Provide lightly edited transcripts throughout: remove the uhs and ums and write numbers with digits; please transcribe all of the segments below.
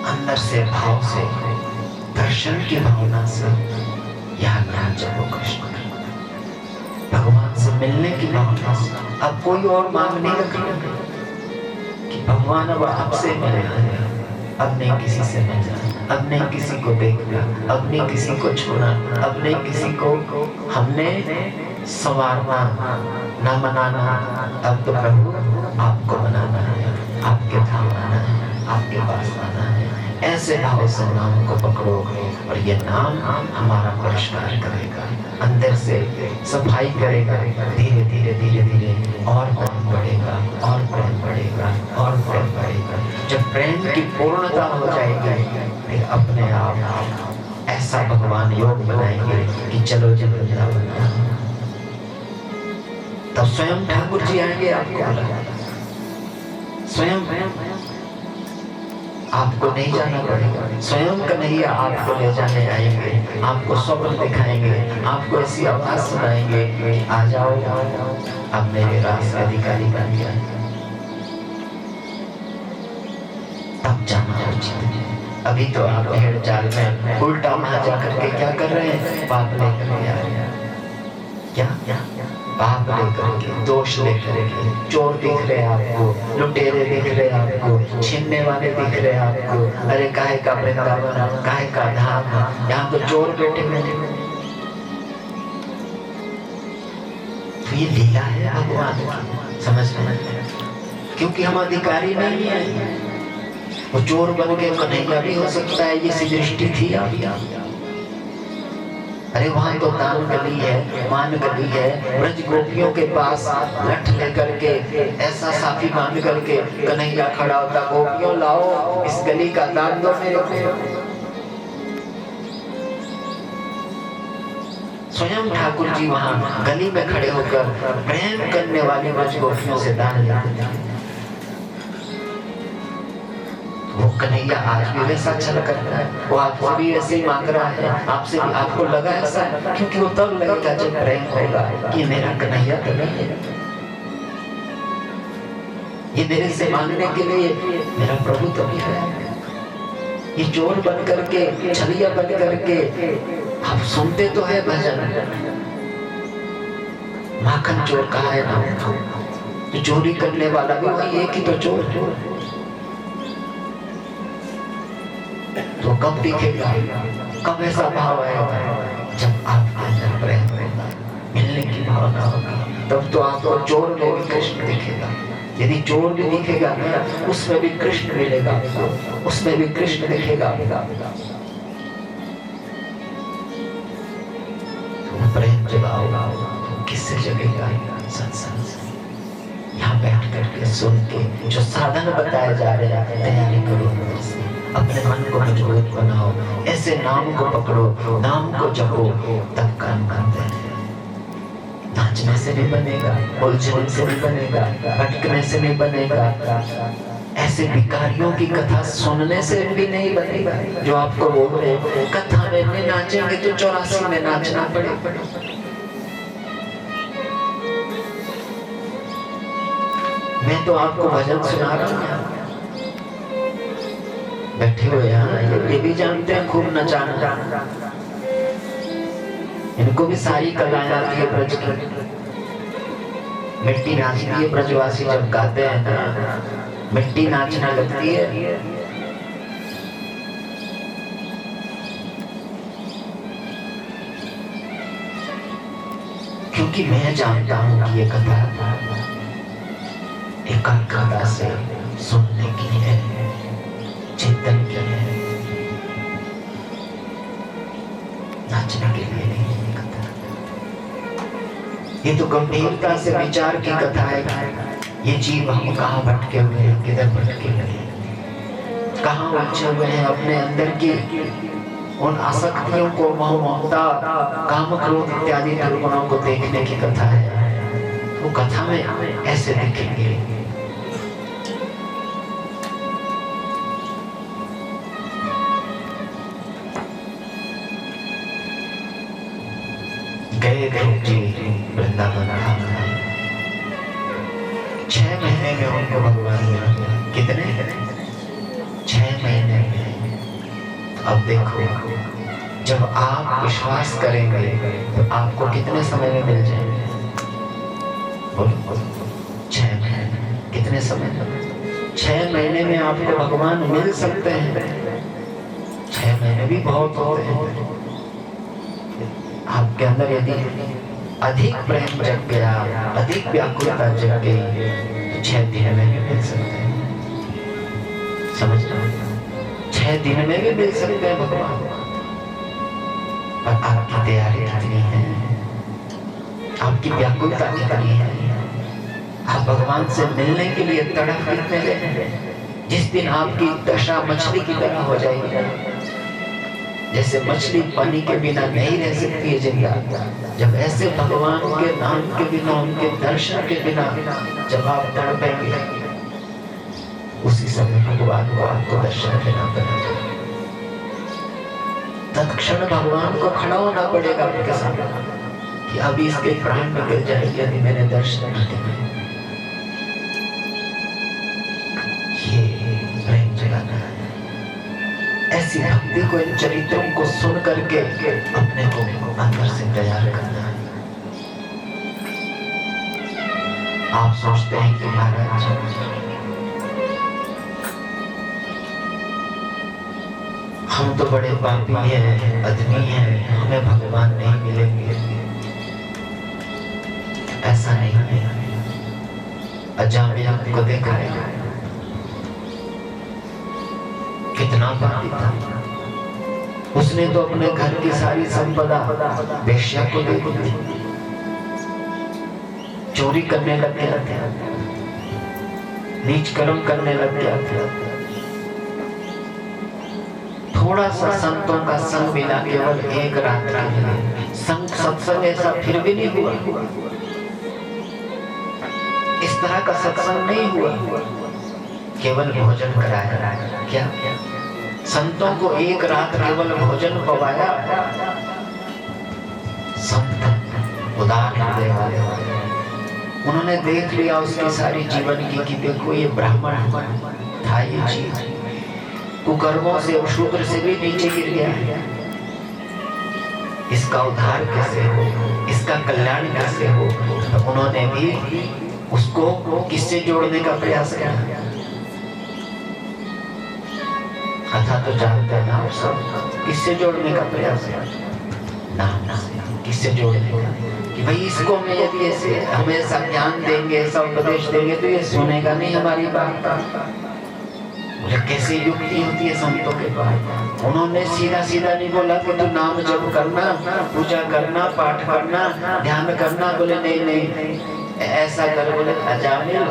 अंदर से भाव से, दर्शन की भावना से यह नाम जपो कृष्ण। भगवान से मिलने की भावना से। अब कोई और मांग नहीं रखना कि भगवान अब आपसे मिले, अब नहीं किसी से मिलना, अब नहीं किसी को देखना, अब नहीं किसी को छूना, अब नहीं किसी को हमने संवारना ना मनाना। अब तो प्रभु आपको मनाना है, आपके धाम आना है, आपके पास आना है। ऐसे भाव से नाम को पकड़ो और ये नाम हमारा परिष्कार करेगा, अंदर से सफाई करेगा। धीरे धीरे धीरे धीरे और प्रेम बढ़ेगा, और प्रेम बढ़ेगा, और प्रेम बढ़ेगा। जब प्रेम की पूर्णता हो जाएगी फिर अपने आप ऐसा भगवान योग बनाएंगे कि चलो जब वृंदावन, तब स्वयं ठाकुर जी आएंगे आपको, स्वयं आपको नहीं जाना पड़ेगा, स्वयं कन्हैया आपको ले जाने आएंगे, आपको स्वप्न दिखाएंगे, आपको ऐसी आवाज सुनाएंगे, आ जाओ अब मेरे रास के अधिकारी बन गया। तब जाना उचित है। अभी तो आप भेड़ चाल में उल्टा वहां जाकर के क्या कर रहे हैं? पाप लेकर के आ रहे हैं। क्या पाप लेकर के, दोष लेकर के, चोर दिख रहे आपको, लुटेरे दिख रहे आपको, छीनने वाले दिख रहे आपको। अरे काहे का वृंदावन, काहे का धाम, यहाँ तो चोर बैठे हुए। तो ये लीला है भगवान की, समझ में? क्योंकि हम अधिकारी नहीं है। वो चोर बन के कन्हैया भी हो सकता है, ये सी दृष्टि थी आपकी। अरे वहां तो दान गली है, मान गली है, ब्रज गोपियों के पास लठ लेकर के ऐसा साफी बांध करके कन्हैया खड़ा होता, गोपियों लाओ इस गली का दान दो मेरे को। स्वयं ठाकुर जी वहां गली में खड़े होकर प्रेम करने वाली ब्रज गोपियों से दान लेते थे। वो कन्हैया आज भी वैसा छल करता है, वो आपसे भी ऐसे ही मांग रहा है, आपसे भी। आपको लगा ऐसा? क्योंकि वो तब लगेगा जब प्रेम होगा कि मेरा कन्हैया तो नहीं है, ये मेरे से मांगने के लिए मेरा प्रभु तो भी है। ये चोर बन करके, छलिया बन करके आप सुनते तो है भजन, माखन चोर कहा है ना, तो चोरी करने वाला भी वही एक ही तो चोर। तो कब दिखेगा, कब ऐसा भाव आएगा? जब आपके अंदर प्रेम होगा, मिलने की भावना होगी, तब तो आपको चोर में भी कृष्ण दिखेगा। यदि चोर भी दिखेगा ना, उसमें भी कृष्ण मिलेगा आपको, उसमें भी कृष्ण दिखेगा। तो प्रेम जब आओगा तो किससे जगेगा? सत्संग से। यहाँ बैठ करके सुन के जो साधन बताए जा रहे हैं, तैयारी करो, अपने मन को मजबूत बनाओ, ऐसे नाम को पकड़ो, नाम को जपो, तब काम करते हैं। नाचने से नहीं बनेगा, उलझने से नहीं बनेगा, भटकने से नहीं बनेगा, ऐसे भिखारियों की कथा सुनने से भी नहीं बनेगा। जो आपको बोल रहे हैं कथा में नहीं नाचेंगे तो 84 में नाचना पड़ेगा। मैं तो आपको भजन सुना रहा हूँ, बैठे हुए यहाँ ये भी जानते हैं खूब नचाना, इनको भी सारी कलाएं आती है ब्रज की। मिट्टी नाचती है ब्रजवासी जब गाते हैं ना, मिट्टी नाचने लगती है। क्योंकि मैं जानता हूँ कि ये कथा एकाग्रता से सुनने की है, चिंतन की है, नाचने के लिए नहीं है कथा। ये तो गंभीरता से विचार की कथा है। ये जीव हम कहाँ भटके हुए हैं, किधर भटके हुए हैं, कहाँ उलझे हुए हैं अपने अंदर की उन आसक्तियों को, मोह ममता, काम क्रोध इत्यादि दुर्गुणों को देखने की कथा है। वो कथा में ऐसे दिखेंगे। गए जी वृंदावन धाम, 6 महीने में उनको भगवान मिला। कितने? 6 महीने में अब देखो, जब आप विश्वास करेंगे तो आपको कितने समय में मिल जाएंगे? बोलो 6 महीने। कितने समय में? 6 महीने में आपको भगवान मिल सकते हैं। 6 महीने भी बहुत होते हैं। आपके अंदर यदि अधिक प्रेम जग गया, अधिक व्याकुलता जग गई, तो 6 दिन में भी मिल सकते हैं। समझ लो, 6 दिन में भी मिल सकते हैं भगवान। पर आपकी तैयारी कितनी है? आपकी व्याकुलता कितनी है? आप भगवान से मिलने के लिए तड़प कितने रहे? जिस दिन आपकी दशा मछली की तरह हो जाएगी, जैसे मछली पानी के बिना नहीं रह सकती है जिंदा, जब ऐसे भगवान के नाम के बिना, उनके दर्शन के बिना जब आप तड़पेंगे, उसी समय भगवान को आपको दर्शन देना पड़ेगा। तत्क्षण भगवान को खड़ा होना पड़ेगा आपके सामने कि अभी इसके प्राण निकल जाएंगे यदि मैंने दर्शन नहीं दिए। ये प्रेम जगाना है। ऐसी भक्ति को, इन चरित्रों को सुन करके अपने को अंदर से तैयार करना है। आप सोचते हैं कि महाराज हम तो बड़े पापी हैं, आदमी हैं, हमें भगवान नहीं मिलेंगे। ऐसा नहीं है। अजामिल को देखा है, कितना पापी था। उसने तो अपने घर की सारी संपदा वेश्या को दे दी, चोरी करने लग गया था, नीच कर्म करने लग गया था। थोड़ा सा संतों का संग मिला, केवल एक रात के लिए संग, सत्संग ऐसा फिर भी नहीं हुआ। इस तरह का सत्संग नहीं हुआ। केवल भोजन कराया। क्या संतों को एक रात केवल भोजन पवाया। संत उदार हृदय वाले, उन्होंने देख लिया उसकी सारी जीवन की कि देखो ये ब्राह्मण था, ये जीव कुकर्मों से और शूद्र से भी नीचे गिर गया है। इसका उद्धार कैसे हो, इसका कल्याण कैसे हो? तो उन्होंने भी उसको किससे जोड़ने का प्रयास किया। कथा तो जानते हैं ना आप सब, किससे जोड़ने का प्रयास किया? नाम से। किससे जोड़ने का? कि भाई इसको मैं यदि ऐसे हमेशा ज्ञान देंगे, ऐसा उपदेश देंगे तो ये सुनेगा नहीं हमारी बात। कैसी युक्ति होती है संतों के पास। उन्होंने सीधा सीधा नहीं बोला कि तू नाम जप करना, पूजा करना, पाठ करना, ध्यान करना। बोले नहीं नहीं ऐसा कर। बोले अजामिल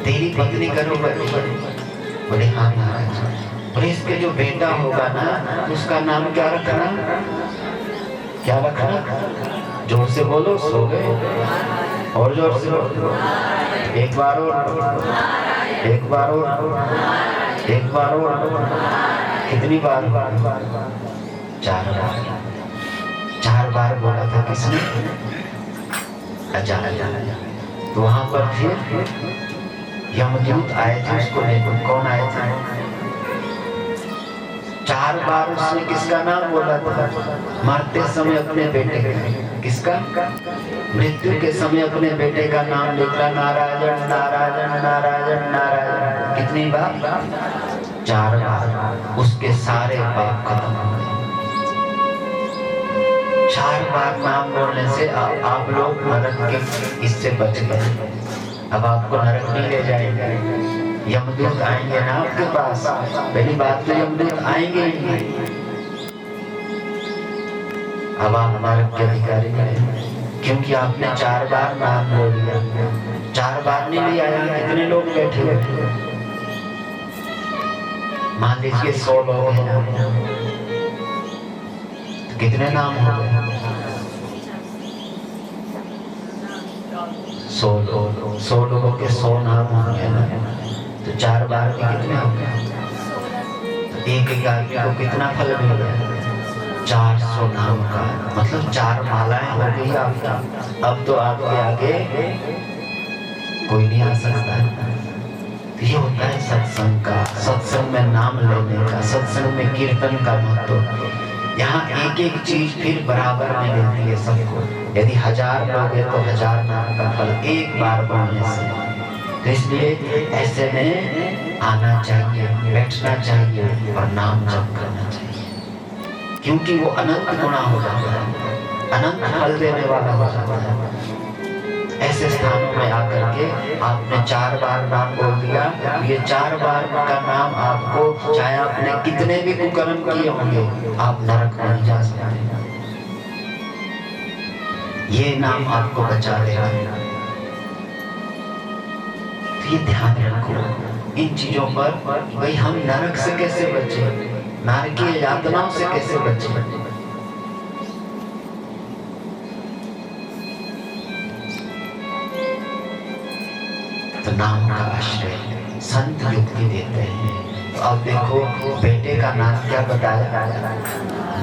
तेरी पत्नी करो। बोले हाँ महाराज। बोले इसके जो बेटा होगा ना, उसका नाम क्या रखना? क्या रखना? जोर से बोलो। सो गए। और जोर से बोलो। एक बार और, एक बार और, एक बार और। कितनी बार? 4 बार। 4 बार बोला था किसने? अजामिल। तो वहां पर फिर यमदूत आए थे उसको लेकर। कौन आए थे? 4 बार उसने किसका नाम बोला था? मरते समय अपने बेटे का। किसका? मृत्यु के समय अपने बेटे का नाम लेता, नारायण नारायण नारायण नारायण। कितनी बार? 4 बार। उसके सारे पाप खत्म हो गए। 4 बार नाम बोलने से आप लोग नरक के इससे बच गए। अब आपको नरक नहीं ले जाएंगे। यमदूत आएंगे ना आपके पास। पहली बात तो यमदूत आएंगे ही नहीं। अब आप नरक के अधिकारी हैं, क्योंकि आपने 4 बार नाम बोल दिया। 4 बार नहीं ले आया। कितने लोग बैठे हुए? मान लीजिए 100 लोग हैं, तो कितने नाम हो गए? 100 लोगों के 100 नाम हो गए ना। तो 4 बार में कितने हो गए? तो एक आदमी को कितना फल मिल गया? 400 नाम का। मतलब 4 मालाएं हो गई आपकी। अब तो आपके आगे कोई नहीं आ सकता है। ये होता है सत्संग का, सत्संग में नाम लेने का, सत्संग में कीर्तन का महत्व। यहाँ एक एक चीज फिर बराबर में मिलती है सबको। यदि 1000 लोग हैं तो 1000 नाम का फल एक बार बोलने से। तो इसलिए ऐसे में आना चाहिए, बैठना चाहिए और नाम जप करना चाहिए, क्योंकि वो अनंत गुणा हो जाता है, अनंत फल देने वाला हो जाता है। ऐसे स्थानों में आकर के आपने 4 बार नाम बोल दिया, ये 4 बार का नाम आपको, चाहे आपने कितने भी कुकर्म किए होंगे, आप नरक नहीं जा सकते। ये नाम आपको बचा देगा। तो ये ध्यान रखो इन चीजों पर। भाई हम नरक से कैसे बचे, नरकीय यातनाओं से कैसे बचे। तो नाम का आश्रय संत युक्ति देते हैं। तो अब देखो बेटे का नाम क्या बताया,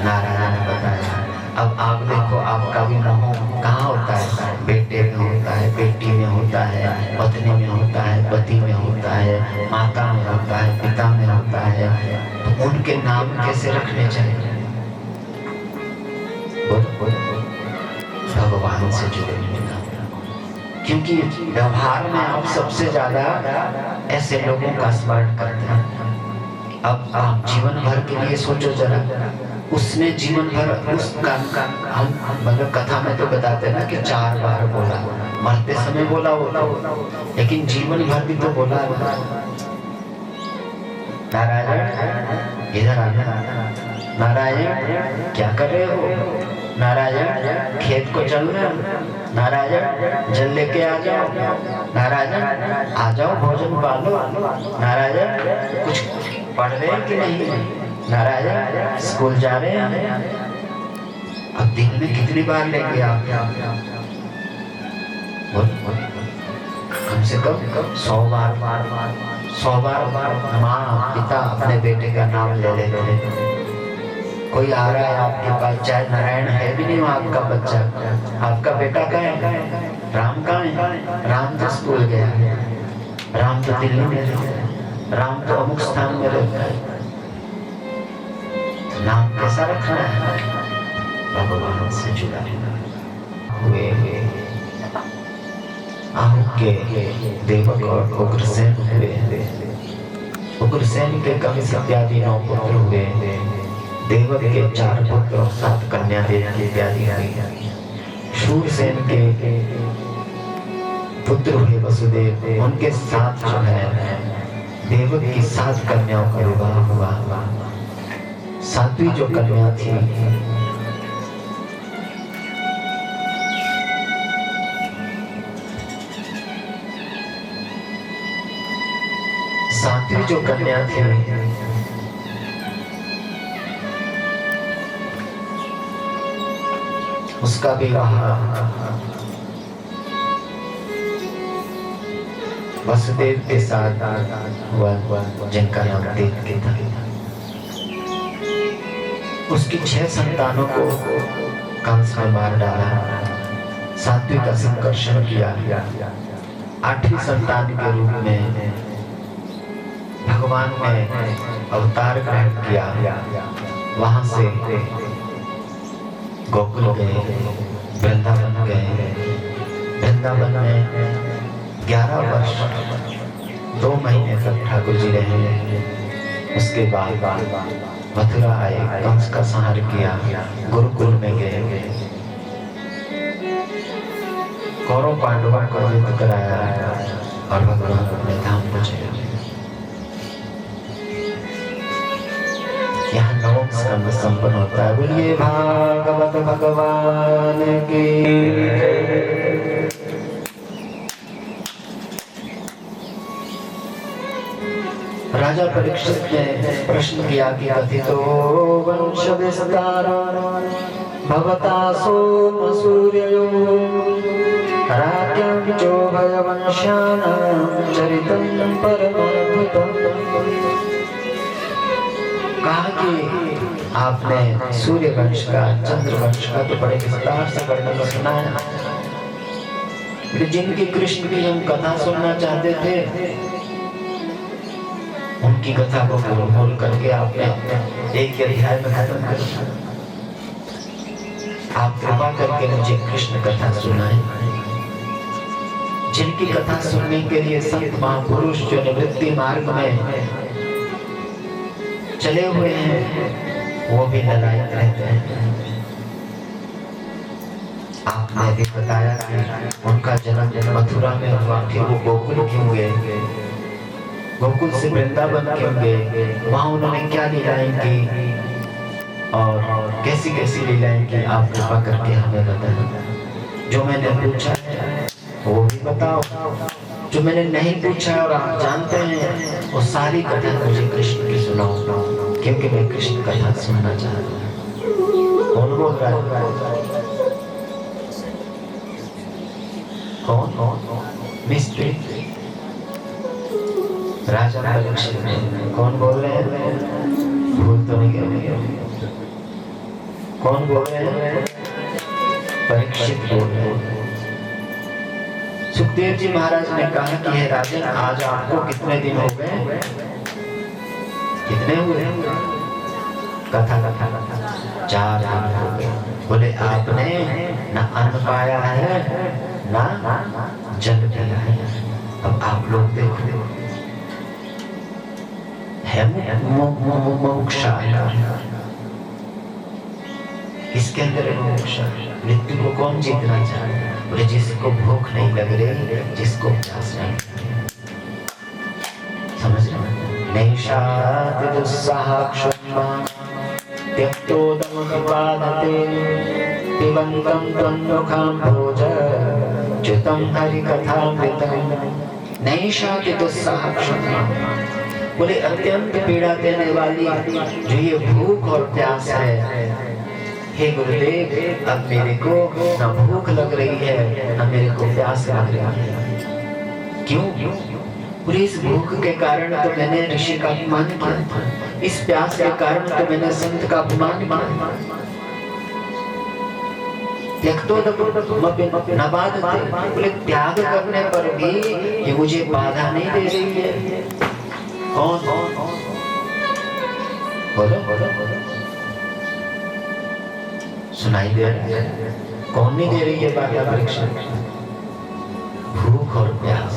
नारायण बताया। अब आप देखो आपका भी मोह कहाँ होता है, बेटे में होता है, बेटी में होता है, पत्नी में होता है, पति में होता है, माता में होता है, पिता में होता है। तो उनके नाम कैसे रखने चाहिए, भगवान से जुड़े हुए नाम, क्योंकि व्यवहार में आप सबसे ज्यादा ऐसे लोगों का स्मरण करते हैं। अब आप जीवन भर के लिए सोचो जरा, उसने जीवन भर उस काम का, हम मतलब कथा में तो बताते हैं ना कि 4 बार बोला, मरते समय बोला होता, लेकिन जीवन भर भी तो बोला। नारायण इधर आना, नारायण क्या कर रहे हो, नारायण खेत को चल रहे हो, नारायण जल लेके आ जाओ, नारायण आ जाओ भोजन पालो, नारायण कुछ पढ़ रहे हैं कि नहीं, नारायण स्कूल जा रहे हैं। अब दिन में कितनी बार लेंगे आप, कम से कम 100 बार, 100 बार माँ पिता अपने बेटे का नाम ले लेते हैं। कोई आ रहा है आपके पास, चाहे नारायण है भी नहीं आपका बच्चा, आपका बेटा कहाँ है, राम कहाँ है, राम तो स्कूल गया, राम तो दिल्ली में रहता है, राम तो अमुक स्थान में रहता है। तो नाम कैसा रखना है, भगवान से जुड़ा हुए आहु के देवक और उग्रसेन हुए। उग्रसेन के कवि इत्यादि 9 पुत्र हुए। देवक के 4 पुत्र और 7 कन्या इत्यादि हुई। शूरसेन के पुत्र हुए वसुदेव, उनके साथ जो है देवक की 7 कन्याओं का विवाह हुआ। 7वीं जो कन्या थी उसका विवाह वसुदेव के साथ हुआ, जिनका नाम देवकी था। उसकी 6 संतानों को कंस ने मार डाला, 7वीं का संकर्षण किया। 8वीं संतान के रूप में भगवान ने अवतार ग्रहण किया। वहां से गोकुल गए, वृंदावन गए। वृंदावन में 11 वर्ष 2 महीने तक ठाकुर जी रहे। उसके बाद मथुरा आए, कंस का संहार किया, गुरुकुल में गए, कौरव पांडवों को युद्ध कराया और भगवान अपने धाम को चले। यहाँ 9वां स्कंद संपन्न होता है। बोलिए भागवत भगवान की। राजा परीक्षित ने प्रश्न किया कि कथितो वंश विस्तार भवता सोम सूर्यो राज्ञं चो भयवंशानां चरितं परमाद्भुतम्। कहा कि आपने सूर्य वंश का, चंद्र वंश का तो बड़े विस्तार से वर्णन सुना है, जिनकी कृष्ण की हम कथा सुनना चाहते थे उनकी कथा को बोल करके आपने एक अध्याय में खत्म कर दिया। आप कृपा करके मुझे कृष्ण कथा सुनाएं। जिनकी कथा सुनने के लिए संत महापुरुष जो निवृत्ति मार्ग में चले हुए हैं वो भी ललायत रहते हैं। आपने भी बताया कि उनका जन्म मथुरा में हुआ, फिर वो गोकुल क्यों गए, गोकुल से वृंदावन क्यों गए, वहां उन्होंने क्या लीलाएं की और कैसी कैसी लीलाएं की, आप कृपा करके हमें बताएं। जो मैंने पूछा है वो भी बताओ, जो मैंने नहीं पूछा और आप जानते हैं वो सारी कथा मुझे कृष्ण की सुनाओ, क्योंकि मैं कृष्ण कथा सुनना चाहता हूँ। कौन बोल रहा है? कौन? मिस्त्री राजा परीक्षित। कौन बोल रहे हैं? भूल तो नहीं गए? कौन बोल रहे हैं? परीक्षित बोल रहे हैं। सुखदेव जी महाराज ने कहा कि हे राजन, आज आपको कितने दिन हो गए? कितने हुए? कथा 4 दिन हो गए। बोले आपने न अन्न पाया है ना जल पिया है। अब आप लोग देखो, है मोक्षा, किसके अंदर है मोक्षा? मृत्यु को कौन जीतना चाहे? बोले जिसको भूख नहीं लग रही, जिसको प्यास नहीं लग रही। समझ रहे? नैषाद दुस्साहक्षमा त्यक्तोदमुपादते पिबन्तं तन्मुखं भोज च्युतं हरिकथामृतं। नैषाद दुस्साहक्षमा, बोले अत्यंत पीड़ा देने वाली जो ये भूख और प्यास है, हे गुरुदेव अब मेरे को न भूख लग रही है न मेरे को प्यास लग रही है। क्यों? पूरी इस भूख के कारण तो मैंने ऋषि का अपमान किया, इस प्यास के कारण तो मैंने संत का अपमान किया। बोले त्याग करने पर भी ये मुझे बाधा नहीं दे रही है। कौन? बोलो सुनाई दे रहा है? कौन नहीं दे रही है बाधा? परीक्षा, भूख और प्यास।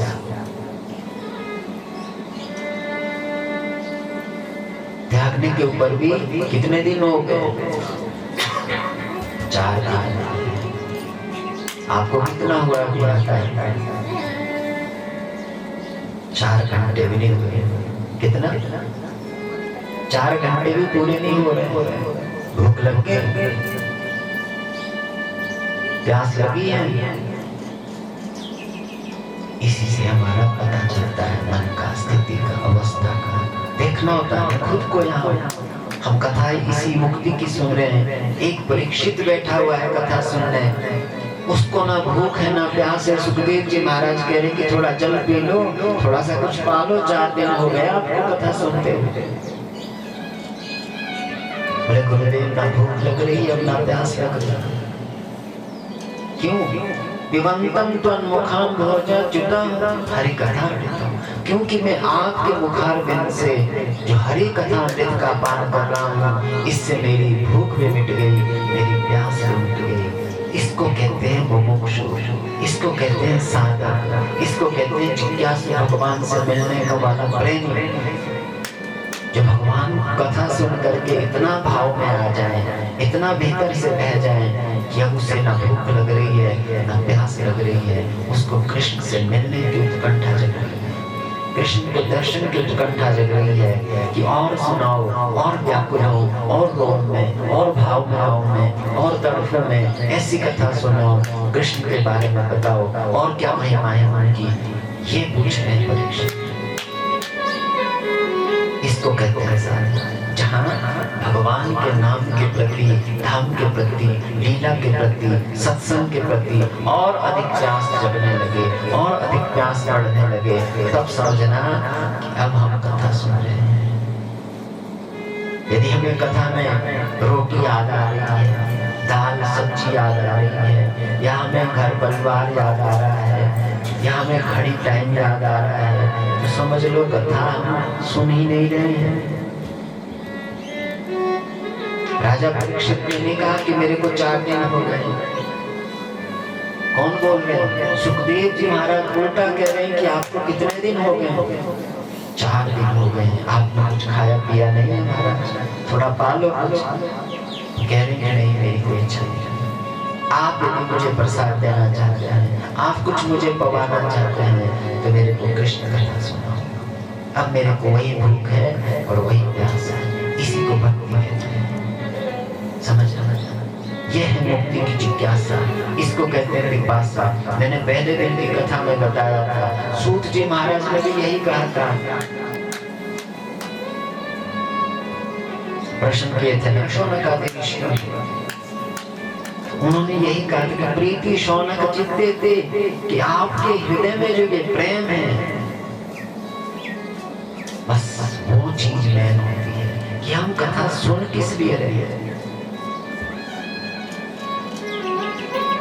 त्यागने के ऊपर भी कितने दिन हो गए? 4 दिन। आपको कितना हुआ? 4 घंटे भी नहीं हुए। कितना? 4 घंटे भी पूरे नहीं हो रहे। भूख लग गई, प्यास लगी है। इसी से हमारा पता चलता है मन का, स्थिति का, अवस्था का। देखना होता है खुद को। यहाँ हम कथा इसी मुक्ति की सुन रहे हैं। एक परीक्षित बैठा हुआ है कथा सुनने, उसको ना भूख है ना प्यास है। सुखदेव जी महाराज कह रहे कि थोड़ा जल पी लो, थोड़ा सा कुछ पा लो, 4 दिन हो गया आपको कथा सुनते हुए। बोले गुरुदेव ना भूख लग रही है ना प्यास लग रही है। क्यों? पिबन्तं त्वन्मुखं भोज च्युतं हरि कथामृतं। क्योंकि मैं आपके मुखारविंद से जो हरि कथामृत का पान कर रहा हूँ, इससे मेरी भूख भी मिट गई, मेरी प्यास भी मिट गई। इसको कहते हैं मुमुक्षु, इसको कहते हैं साधक, इसको कहते हैं जिज्ञासु, भगवान से मिलने का वाला प्रेमी। जो भगवान कथा सुन करके इतना भाव में आ जाए, इतना भीतर से बह जाए कि अब उसे ना भूख लग रही है ना प्यास लग रही है, उसको कृष्ण से मिलने की उत्कंठा जग रही है, कृष्ण के दर्शन की उत्कंठा जग रही है कि और सुनाओ, और व्याकुल हो, और रोम में, और भाव में आओ में, और तड़फों में, ऐसी कथा सुनाओ, कृष्ण के बारे में बताओ, और क्या महिमाएं उनकी, ये पूछ रहे हैं परीक्षित। इसको कहते हैं साधना, जहाँ भगवान के नाम के प्रति, धाम के प्रति, लीला के प्रति, सत्संग के प्रति और अधिक प्यास जगने लगे, और अधिक प्यास बढ़ने लगे, तब समझना कि अब हम कथा सुन रहे हैं। यदि हमें कथा में रोटी याद आ रही है, दाल सब्जी याद आ रही है, या हमें घर परिवार याद आ रहा है, या हमें घड़ी टाइम याद आ रहा है, तो समझ लो कथा सुन ही नहीं रहे हैं। राजा परीक्षित ने नहीं कहा कि मेरे को 4 दिन हो गए। कौन बोल रहे हैं? सुखदेव जी महाराज उल्टा कह रहे हैं कि आपको कितने दिन हो गए? 4 दिन हो गए। आपने कुछ खाया पिया नहीं है महाराज, थोड़ा पालो कुछ। कह रहे हैं नहीं, मेरी कोई इच्छा नहीं। आप यदि मुझे प्रसाद देना चाहते हैं, आप कुछ मुझे पवाना चाहते हैं, तो मेरे को कृष्ण कथा सुनाओ। अब मेरे को वही भूख है और वही प्यास है, इसी को भक्ति कहते हैं। समझ यह है मुक्ति की जिज्ञासा, इसको कहते हैं पिपासा। मैंने पहले दिन की कथा में बताया था, सूत जी महाराज ने भी यही कहा था। प्रश्न किए थे ना शौनक आदि ऋषियों, उन्होंने यही कहा कि प्रीति शौनक चित्ते थे, कि आपके हृदय में जो ये प्रेम है, बस वो चीज मैन होती है कि हम कथा सुन किस लिए रहे हैं।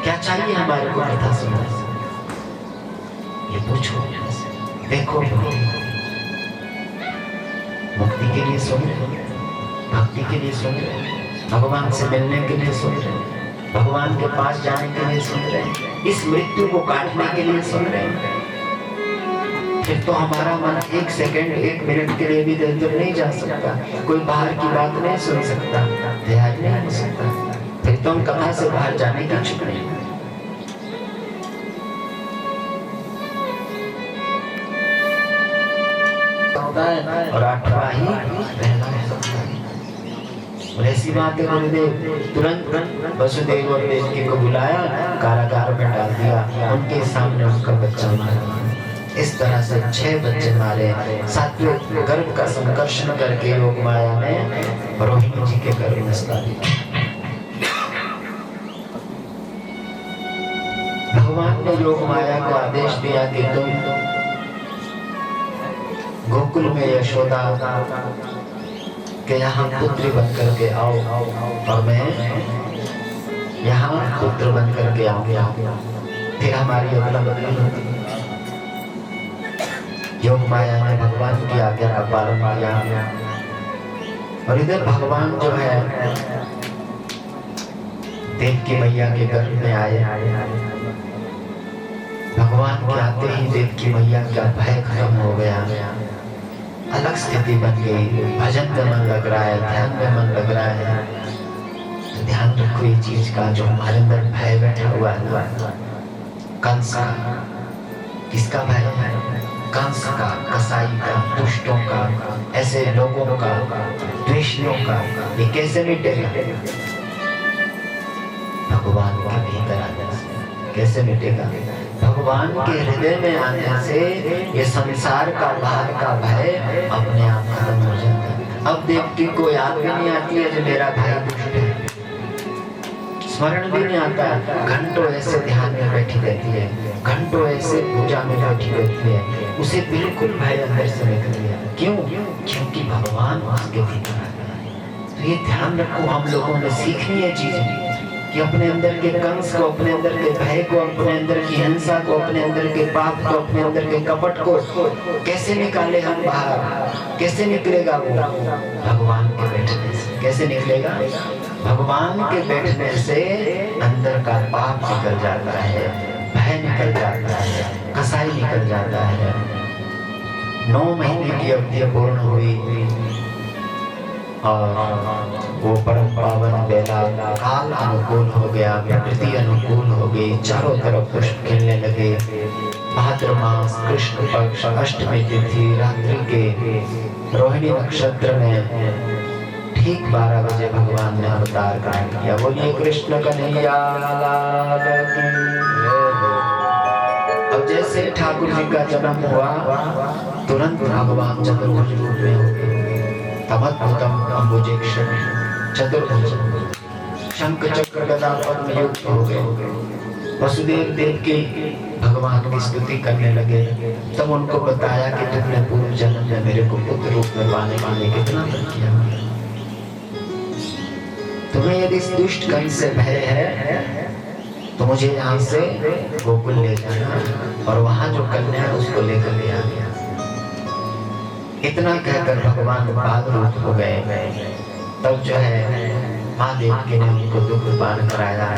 क्या चाहिए हमारे को कथा सुनने से? ये पूछो। देखो मुक्ति के लिए सुन रहे, भक्ति के लिए सुन रहे, भगवान से मिलने के लिए सुन रहे, भगवान के पास जाने के लिए सुन रहे, इस मृत्यु को काटने के लिए सुन रहे। फिर तो हमारा मन 1 सेकंड 1 मिनट के लिए भी दूर नहीं जा सकता, कोई बाहर की बात नहीं सुन सकता, ध्यान नहीं हो सकता। फिर तो हम कथा से बाहर जाने की इच्छुक नहीं। और 8वां ही पहला है। और ऐसी बात है, गुरुदेव तुरंत वसुदेव और देवकी को बुलाया, कारागार में डाल दिया, उनके सामने उनका बच्चा मारा। इस तरह से 6 बच्चे मारे। सात्विक गर्भ का संकर्षण करके योग माया ने रोहिणी जी के गर्भ में सला दिया। भगवान ने योग माया को आदेश दिया कि तुम गोकुल में यशोदा के यहाँ पुत्र बन करके आओ, और मैं यहाँ पुत्र बन करके आऊंगा। फिर हमारी अदला बदली होती। योग माया ने भगवान की आज्ञा का पालन किया, और इधर भगवान जो है देवकी मैया के गर्भ में आए। भगवान के आते ही देवकी मैया का भय खत्म हो गया, अलग स्थिति बन गई। भजन में मन लग रहा है, ध्यान में मन लग रहा है। तो ध्यान रखो ये चीज का, जो हमारे अंदर भय बैठा हुआ है, कंस का। किसका भय है? कंस का, कसाई का, दुष्टों का, ऐसे लोगों का, द्वेषियों का। ये कैसे मिटेगा? भगवान के भीतर आने से। कैसे मिटेगा? भगवान के हृदय में आने से ये संसार का बाहर का भय अपने आप खत्म हो जाता है। अब देवकी को याद भी नहीं आती है जो मेरा भाई दुष्ट है, स्मरण भी नहीं आता। घंटों ऐसे ध्यान में बैठी रहती है, घंटों ऐसे पूजा में बैठी रहती है, उसे बिल्कुल भय अंदर से निकल गया। क्यों? क्योंकि भगवान उसके भीतर आ गया। तो ये ध्यान रखो, हम लोगों ने सीखनी है चीजें कि अपने अंदर के कंस को, अपने अंदर के भय को, अपने अंदर की हिंसा को, अपने अंदर के पाप को, अपने अंदर के कपट को कैसे निकाले हम बाहर। कैसे निकलेगा वो? भगवान के बैठने से। कैसे निकलेगा? भगवान के बैठने से अंदर का पाप निकल जाता है, भय निकल जाता है, कसाई निकल जाता है। 9 महीने की अवधि पूर्ण हुई और वो परम पावन बेला काल अनुकूल हो गया, प्रकृति अनुकूल हो गई, चारों तरफ पुष्प खिलने लगे। भाद्र मास कृष्ण पक्ष अष्टमी तिथि रात्रि के रोहिणी नक्षत्र में ठीक 12 बजे भगवान ने अवतार ग्रहण किया। बोलिए कृष्ण कन्हैया लाल की। अब जैसे ठाकुर जी का जन्म हुआ, तुरंत भगवान चतुर्भुज रूप में हो गए। तमद्भुतम अम्बुजेक्षण चतुर्भुज, शंख चक्र गदा पद्म युक्त हो गए। वसुदेव देव के भगवान की स्तुति करने लगे। तब उनको बताया कि तुमने पूर्व जन्म में मेरे को पुत्र रूप में पाने के लिए कितना तप किया। तुम्हें यदि इस दुष्ट कंस से भय है तो मुझे यहाँ से गोकुल ले जाना, और वहां जो कन्या है उसको लेकर ले आ गया। इतना कहकर भगवान बालरूप हो गए। तब जो है महादेव के ने उनको दुख पान कराया।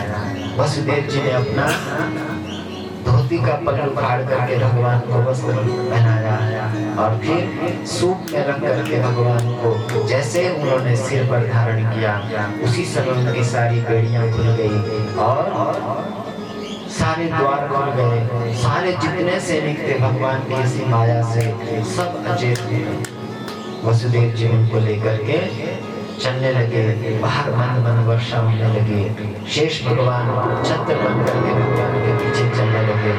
वसुदेव जी ने अपना धोती का पल्लू फाड़ करके भगवान को वस्त्र पहनाया और फिर सूप में रख करके भगवान को जैसे उन्होंने सिर पर धारण किया, उसी समय उनकी सारी बेड़ियां खुल गई और सारे द्वार खुल गए। सारे जितने सैनिक थे भगवान की इसी माया से सब अचेत हुए। वसुदेव जी उनको लेकर के चलने लगे, बाहर मंद मंद वर्षा होने लगी। शेष भगवान छत्र बन करके भगवान के पीछे चलने लगे।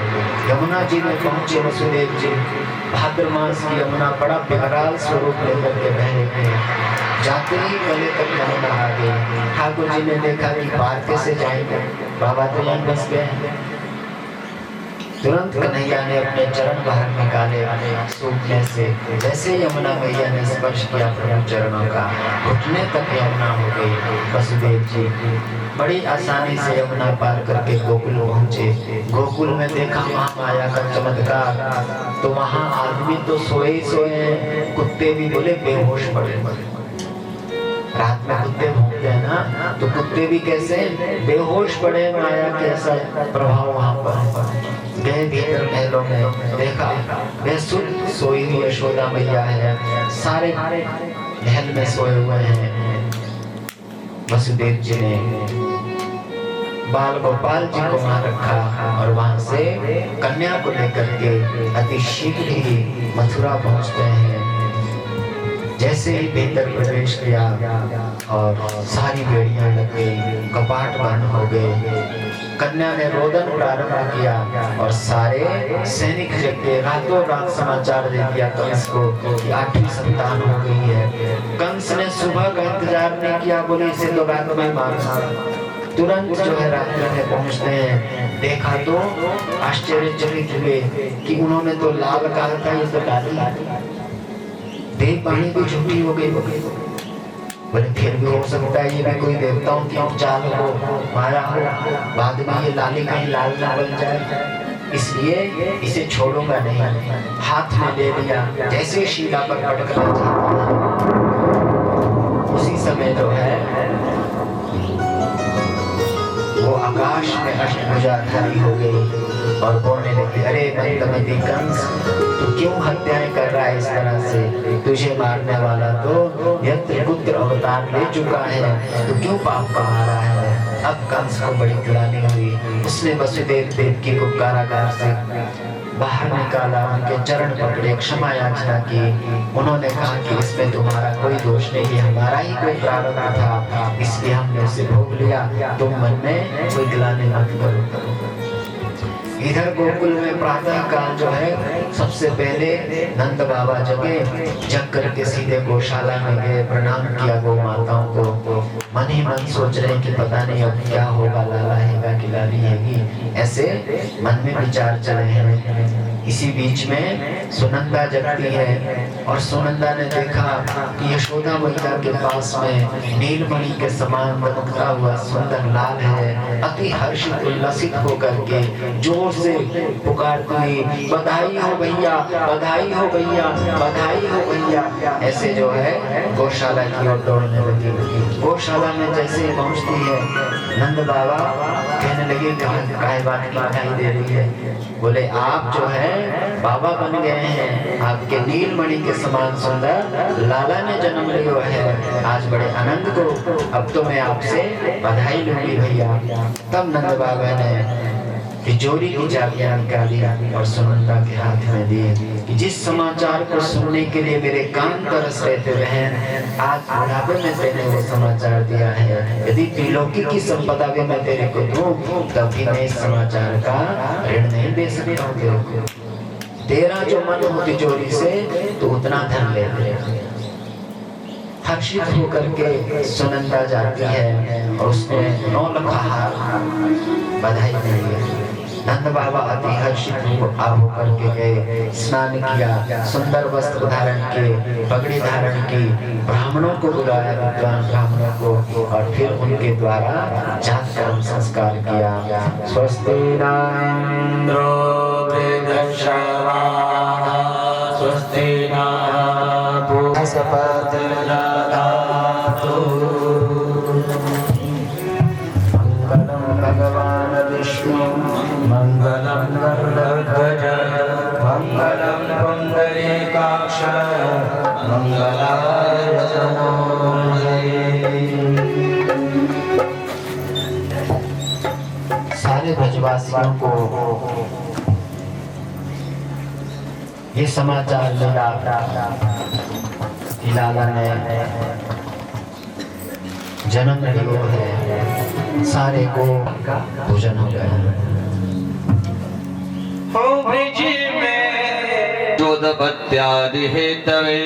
यमुना जी में पहुंचे वसुदेव जी। भाद्र मास की यमुना बड़ा विकराल स्वरूप लेकर के बह रही है। जाते ही गले तक यमुना आ गई। ठाकुर जी ने देखा कि पार कैसे जाएंगे, बाबा तो यहाँ बस गए। तुरंत कन्हैया ने अपने चरण बाहर निकाले सूखने से। जैसे यमुना मैया ने स्पर्श किया प्रभु चरणों का, घुटने तक यमुना हो गई। वसुदेव जी बड़ी आसानी से यमुना पार करके गोकुल पहुंचे। गोकुल में देखा महामाया का चमत्कार। तो वहां आदमी तो सोए ही सोए, कुत्ते भी बोले बेहोश पड़े। रात में कुत्ते भौंकते हैं ना, तो कुत्ते भी कैसे बेहोश पड़े। माया के ऐसा प्रभाव वहां पर। गए भीतर महलों में, देखा वे शुद्ध सोई हुई यशोदा मैया है, सारे महल में सोए हुए हैं। वसुदेव जी ने बाल गोपाल जी को वहां रखा और वहां से कन्या को लेकर के अति शीघ्र ही मथुरा पहुंचते हैं। जैसे ही भीतर प्रवेश किया और सारी बेड़ियां लग गई, कपाट बंद हो गए। कन्या ने रोदन प्रारंभ किया और सारे सैनिक जग के रातों रात समाचार दे दिया कंस को कि 8वीं संतान हो गई है। कंस ने सुबह का इंतजार नहीं किया, बोले इसे तो रात में मारना। तुरंत जो है रात्रि में पहुंचते हैं। देखा तो आश्चर्यचकित हुए कि उन्होंने तो लाल कहा था, ये तो डाली। देव पानी भी झूठी हो गई। बोले फिर भी हो सकता है ये भी कोई देवताओं की चाल हो, माया हो, बाद में ये लाली कहीं लाल ना बन जाए, इसलिए इसे छोड़ूंगा नहीं। हाथ में ले लिया, जैसे शीला पर पटकना चाहता, उसी समय जो है वो आकाश में अष्टभुजाधारी हो गई और बोलने लगी, अरे मंदमती कंस, तू क्यों हत्याएं कर रहा है इस तरह से? तुझे मारने वाला तो यत्र पुत्र अवतार ले चुका है, तू क्यों पाप कमा रहा है? अब कंस को बड़ी ग्लानि हुई। उसने वसुदेव देव की को कारागार से बाहर निकाला, उनके चरण पकड़े, क्षमा याचना की। उन्होंने कहा कि इसमें तुम्हारा कोई दोष नहीं, हमारा ही कोई प्रारब्ध था, इसलिए हमने उसे भोग लिया। तुम मन में कोई ग्लानि मत करो। इधर गोकुल में प्रातः काल जो है सबसे पहले नंद बाबा जगे, जग करके सीधे गौशाला में गए, प्रणाम किया गौ माताओं को। मन ही मन सोच रहे कि पता नहीं अब क्या होगा, लाला हैगा कि लाली हैगी, ऐसे मन में विचार चले हैं। इसी बीच में सुनंदा जगती है और सुनंदा ने देखा कि यशोदा मैया के पास में नीलमणि के समान दमकता हुआ सुंदर लाल है। अति हर्षित उल्लसित होकर के जोर से पुकारती हुई, बधाई हो भैया, बधाई हो भैया, बधाई हो भैया, ऐसे जो है गौशाला की ओर दौड़ने लगी। गौशाला में जैसे पहुंचती है, नंद बाबा कहने लगे काय बात की बधाई दे रही है? बोले आप जो है बाबा बन गए हैं, आपके नीलमणि के समान सुंदर लाला ने जन्म लिया है, आज बड़े आनंद को, अब तो मैं आपसे बधाई लूंगी भैया। तब नंद बाबा ने तिजोरी की चाबियां निकाली और सुनंदा के हाथ में दी कि जिस समाचार को सुनने के लिए मेरे कान तरस रहे थे बहन, आज बुढ़ापे में तेरे वो समाचार दिया है। यदि त्रिलोकी की संपदा भी मैं तेरे को दूं, तब भी मैं इस समाचार का ऋण नहीं दे सकता हूँ तेरे को। तेरा जो मन हो तिजोरी से तो उतना धन ले ले। हर्षित होकर के सुनंदा जाती है और उसने 9 लखा हार बधाई दी। नंद बाबा अति हर्षित होकर के गए, स्नान किया, सुंदर वस्त्र धारण किए, पगड़ी धारण की, ब्राह्मणों को बुलाया, विद्वान ब्राह्मणों को, और फिर उनके द्वारा जात कर्म संस्कार किया। स्वस्ति न इंद्रो वृद्धश्रवाः, स्वस्ति न वासियों को ये समाचार मिला कि लाला ने जन्म लिया है, सारे को भोजन हो गया। जोदपत्यादि हेतवे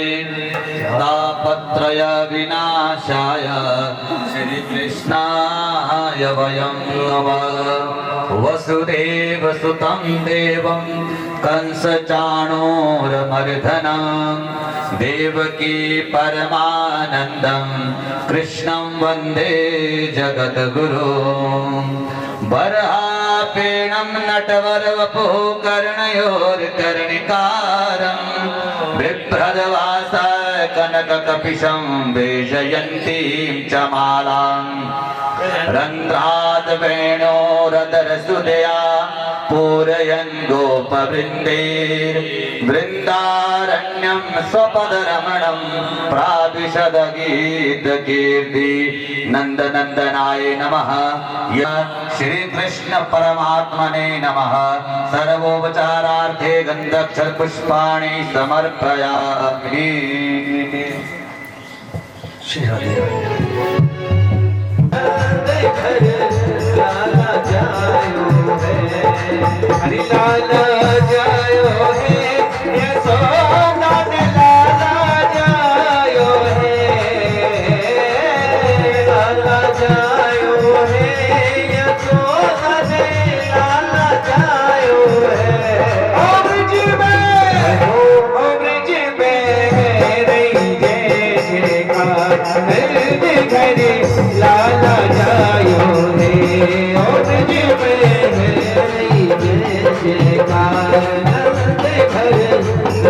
तापत्रय विनाशाय श्री कृष्णाय वयं नमः। वसुदेव सुतं देवं कंस चाणूरमर्दनं देवकी परमानन्दं कृष्णं वन्दे जगद्गुरुं। बर्हापेणं नटवरवपुः कर्णयोर्कर्णिकारं बिभ्रदवास कनककपिशं वेशयन्तीं च मालां। रन्ध्रात् वेणोरदरसुदया पूरयन् गोपवृन्दैर्वृन्दारण्यं स्वपदरमणं प्राविशदगीतकीर्ति। नन्दनन्दनाय नमः। श्रीकृष्ण परमात्मने नमः। सर्वोपचारार्थे गन्धक्षरपुष्पाणि समर्पयामि। हरि लाला जायो है, यशोदा ने लाला जायो है, लाला जायो है, यशोदा ने लाला जायो है। ओ ब्रिज में रही जय जयकार, घर लाला जायो है। ओ ब्रिज में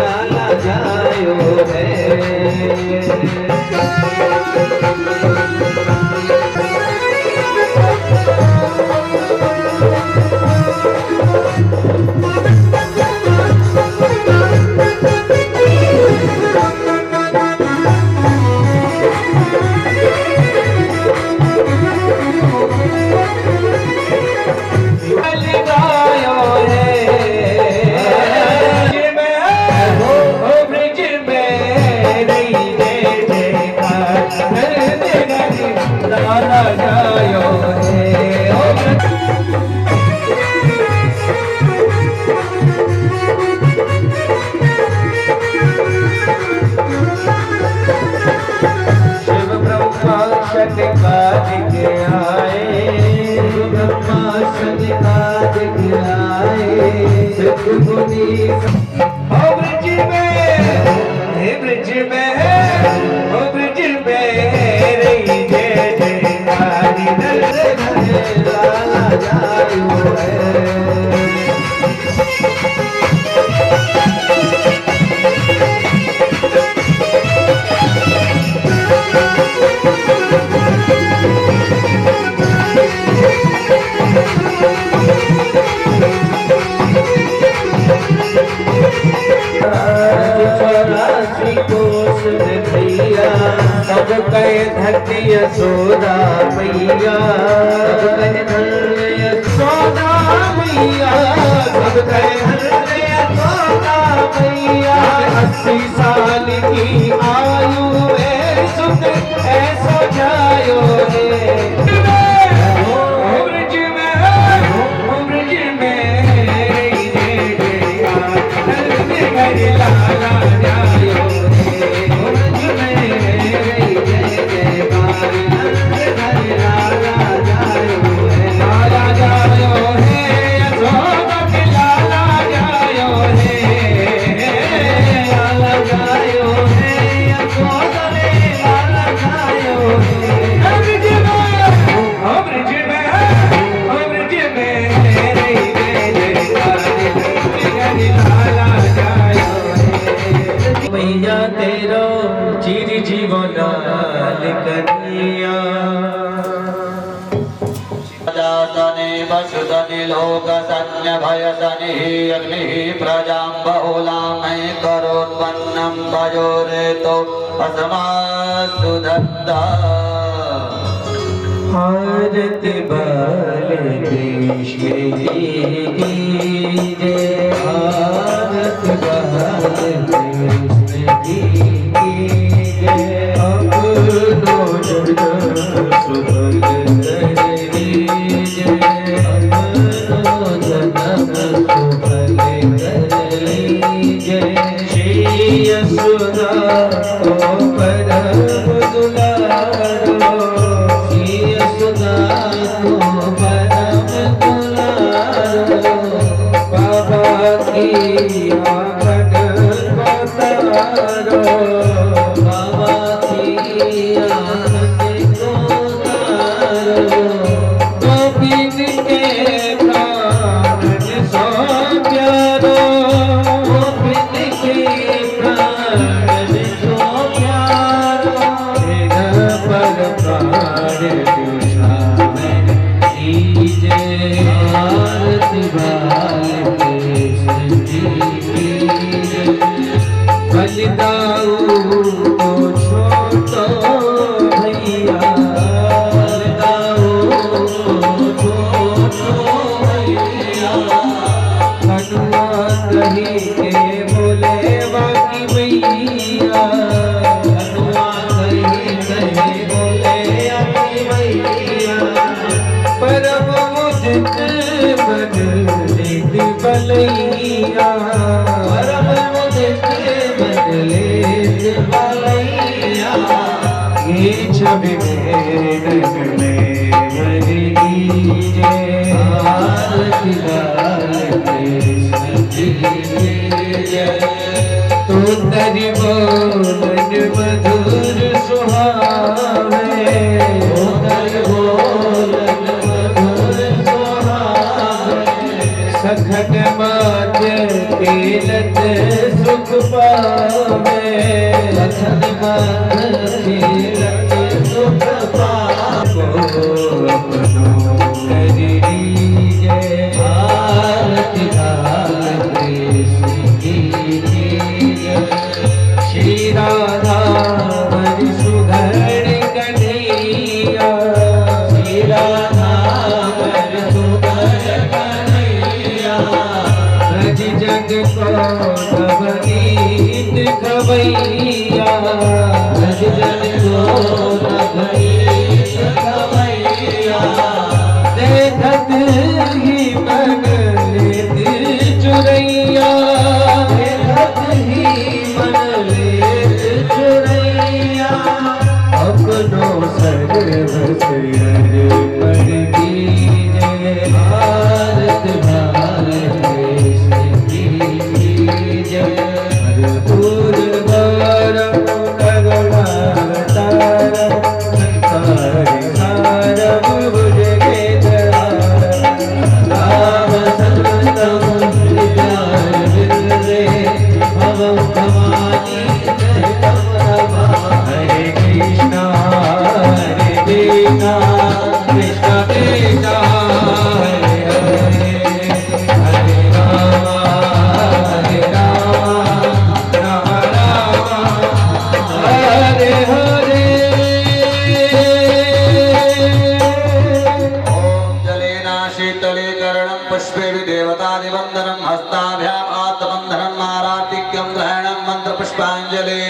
लाला जायो है। यशोदा मैया यशोदा मैया सब कहे यशोदा मैया। 80 साल की आयु में सुख ऐसा जायो रे। ब्रिज में लाला जायो तेरो चिर जीवन कन्या। सने वसुधनि लोक सन्य भयसनि अग्नि प्रजां बहुलां करोत्पन्नं भजोरेतो अस्मासु दत्ता। आरती बाल कृष्ण की जय, आरती बाल कृष्ण की जय। अपनो जन्म सुभग करी जय, अपनो जन्म सुभग करी जय। श्री यशोदा को परम दुलारो, श्री यशोदा को परम दुलारो। बाबा की आंगन को तारो, बाबा की आंगन को तारो। गोविंद के प्राण सो प्यारो, गोविंद के प्राण सो प्यारो। तेरा पर प्राण दुश्मन कीजे, आरती बाल कृष्ण की जय। बलिदाऊ को छोटो भैया, बलिदाऊ को छोटो भैया। हनुमान कही के बोले बाकी भैया, हनुमान कही के बोले बाकी भैया। परम मुदित बदले बलैया, परम मुदित बदले बलैया। ये छवि में हरि जय, आरती बाल कृष्ण की जय। तो तेरी बोलन मधुर सुहावे, तो तेरी बोलन मधुर सुहावे। सखट मात केलत सुख पावे, सखट मात केलत सुख पावे। अपनो करी जय, आरती बाल कृष्ण की जय। श्री राधा हरि सुधर कन्हैया, श्री राधा हरि सुधर कन्हैया। ब्रज जग को नवगीत गवैया, ब्रज जग को नवगीत गवैया। देखत ही मन लेत चुरैया, देखत ही मन लेत चुरैया। अपनो सर्वस अर्पण कीजे, भारत बाल कृष्ण की जय। पूर्वरम करुणावतारम, संसारि सारम भुजगेन्द्रहारम। राम सततं हृदयारविन्दे, भवं भवानी चरितं रमामि। हरे कृष्णा हरे कृष्णा, कृष्ण कृष्ण हरे हरे। हरे राम राम राम हरे हरे। ओम जलेना शीतलीकरणं पुष्पे देवतादिवन्दनं, हस्ताभ्याम् आत्मबन्धनं मारातिक्यं ग्रहणं मन्त्रपुष्पाञ्जलि।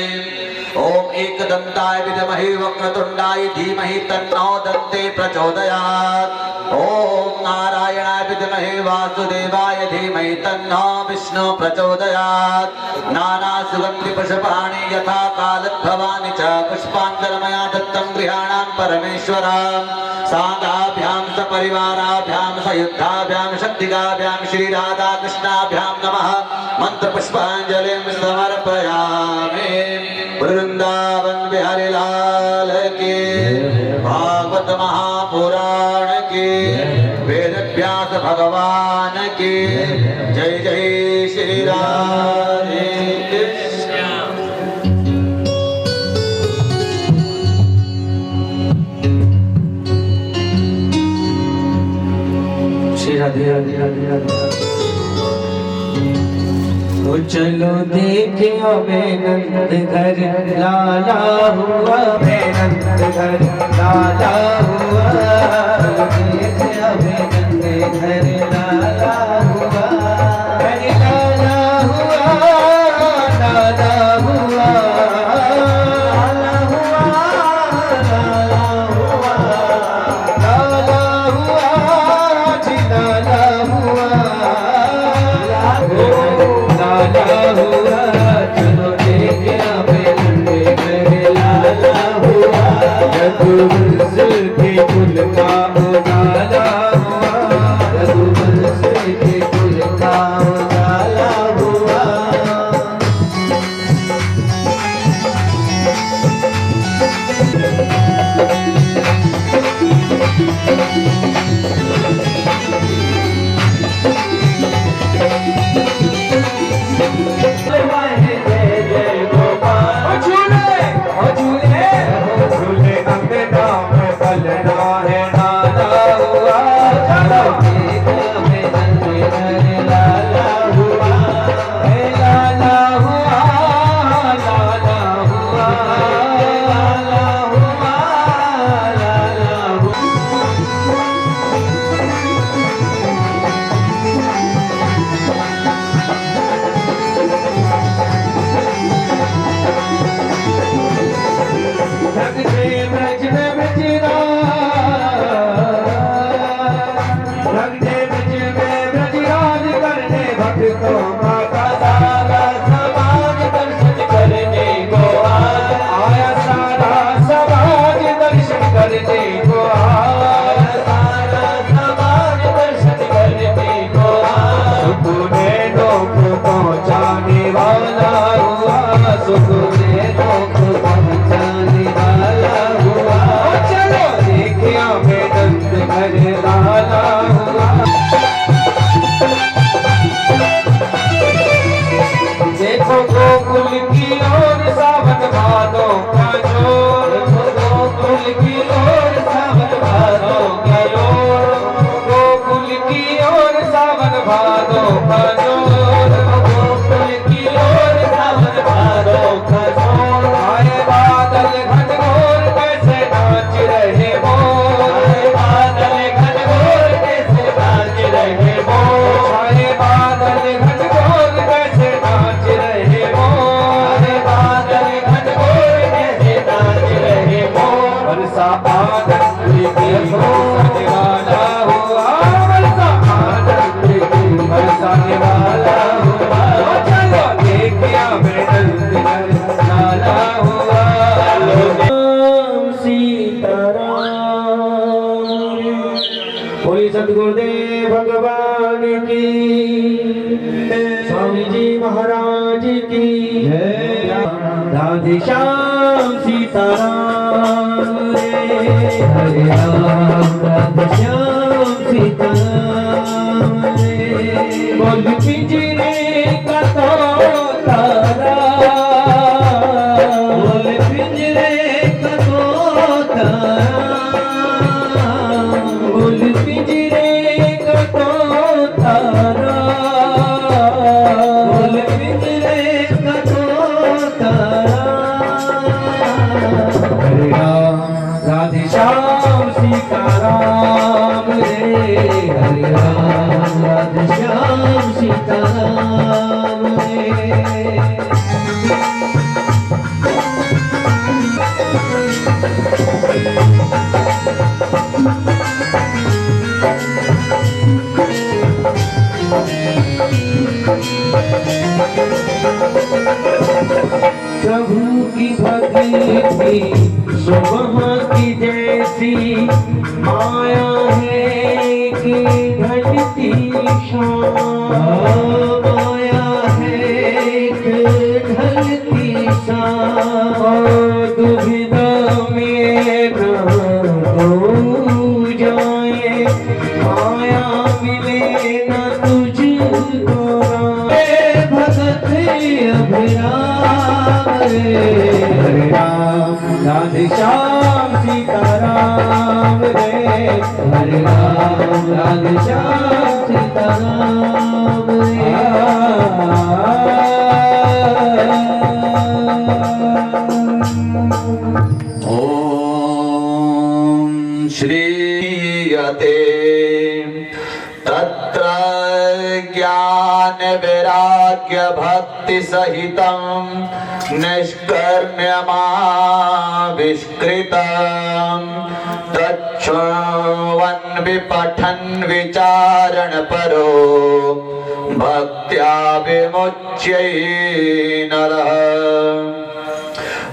ओम एकदन्ताय विद्महे वक्रतुण्डाय धीमहि तन्नो दन्ते प्रचोदयात्। ओम नारायणाय विद्महे वासुदेवाय धीमहि तन्नो विष्णु प्रचोदयात्। नाना सुगन्धि पुष्पाणि यथा कालद्भवानि च, पुष्पाञ्जलमया दत्तं गृहाणां परमेश्वरां। साङ्गाभ्यां सपरिवाराभ्यां सयुद्धाभ्यां शक्तिकाभ्यां श्रीराधा कृष्णाभ्यां नमः। मन्त्रपुष्पाञ्जलिं समर्पयामि। वृंदावन बिहारी लाल की, भागवत महापुराण की, वेद व्यास भगवान की जय। जय श्री राधे कृष्ण। श्री राधे राधे राधे राधे। तो चलो देखे हमें नंद घर लाला हुआ, नंद घर लाला हुआ। रघुवंश के कुल का उजाला हुआ, रघुवंश के कुल का उजाला हुआ। देखो गोकुल की ओर सावन भादों का जोर, गोकुल की ओर सावन भादों का जोर, गोकुल की ओर सावन भादों का जोर, गोकुल की ओर सावन भादों का जोर। आए बादल घनघोर कैसे नाच रहे मोर, आए बादल घनघोर कैसे नाच रहे मोर, आए बादल घनघोर कैसे नाच रहे मोर, बादल घनघोर कैसे नाच रहे मोर। बरसा आनंद की बरसाने वाला हुआ, बरसा आनंद की बरसाने वाला हुआ। चलो देखिया नंद लाला हुआ। सीताराम बोली सतगुरुदेव भगवान की, स्वामी जी महाराज की जय। राधे श्याम सीताराम रे, हरे राम राधे श्याम सीताराम रे। बोल पिंजरे का तोता, बोल पिंजरे का तोता, बोल पिंजरे का तोता, बोल पिंजरे का तोता। हरे राम राधे श्याम सीताराम रे, हरे राम राधे श्याम सीताराम रे। प्रभु की भक्ति सुबह की जैसी माया है कि ढलती शाम, माया है कि ढलती शाम। दुविधा में न हो जाए, माया मिले न तुझको भगत अभिराम रे। हरे राम राधे श्याम सीताराम रे, हरे राम राधे श्याम सीताराम रे। ओम श्रीयते तत्र ज्ञान वैराग्य भक्ति सहितं निष्कर्ण्यमाविष्कृतं तच्छृण्वन् विपठन् विचारण परो भक्त्या विमुच्यै नरः।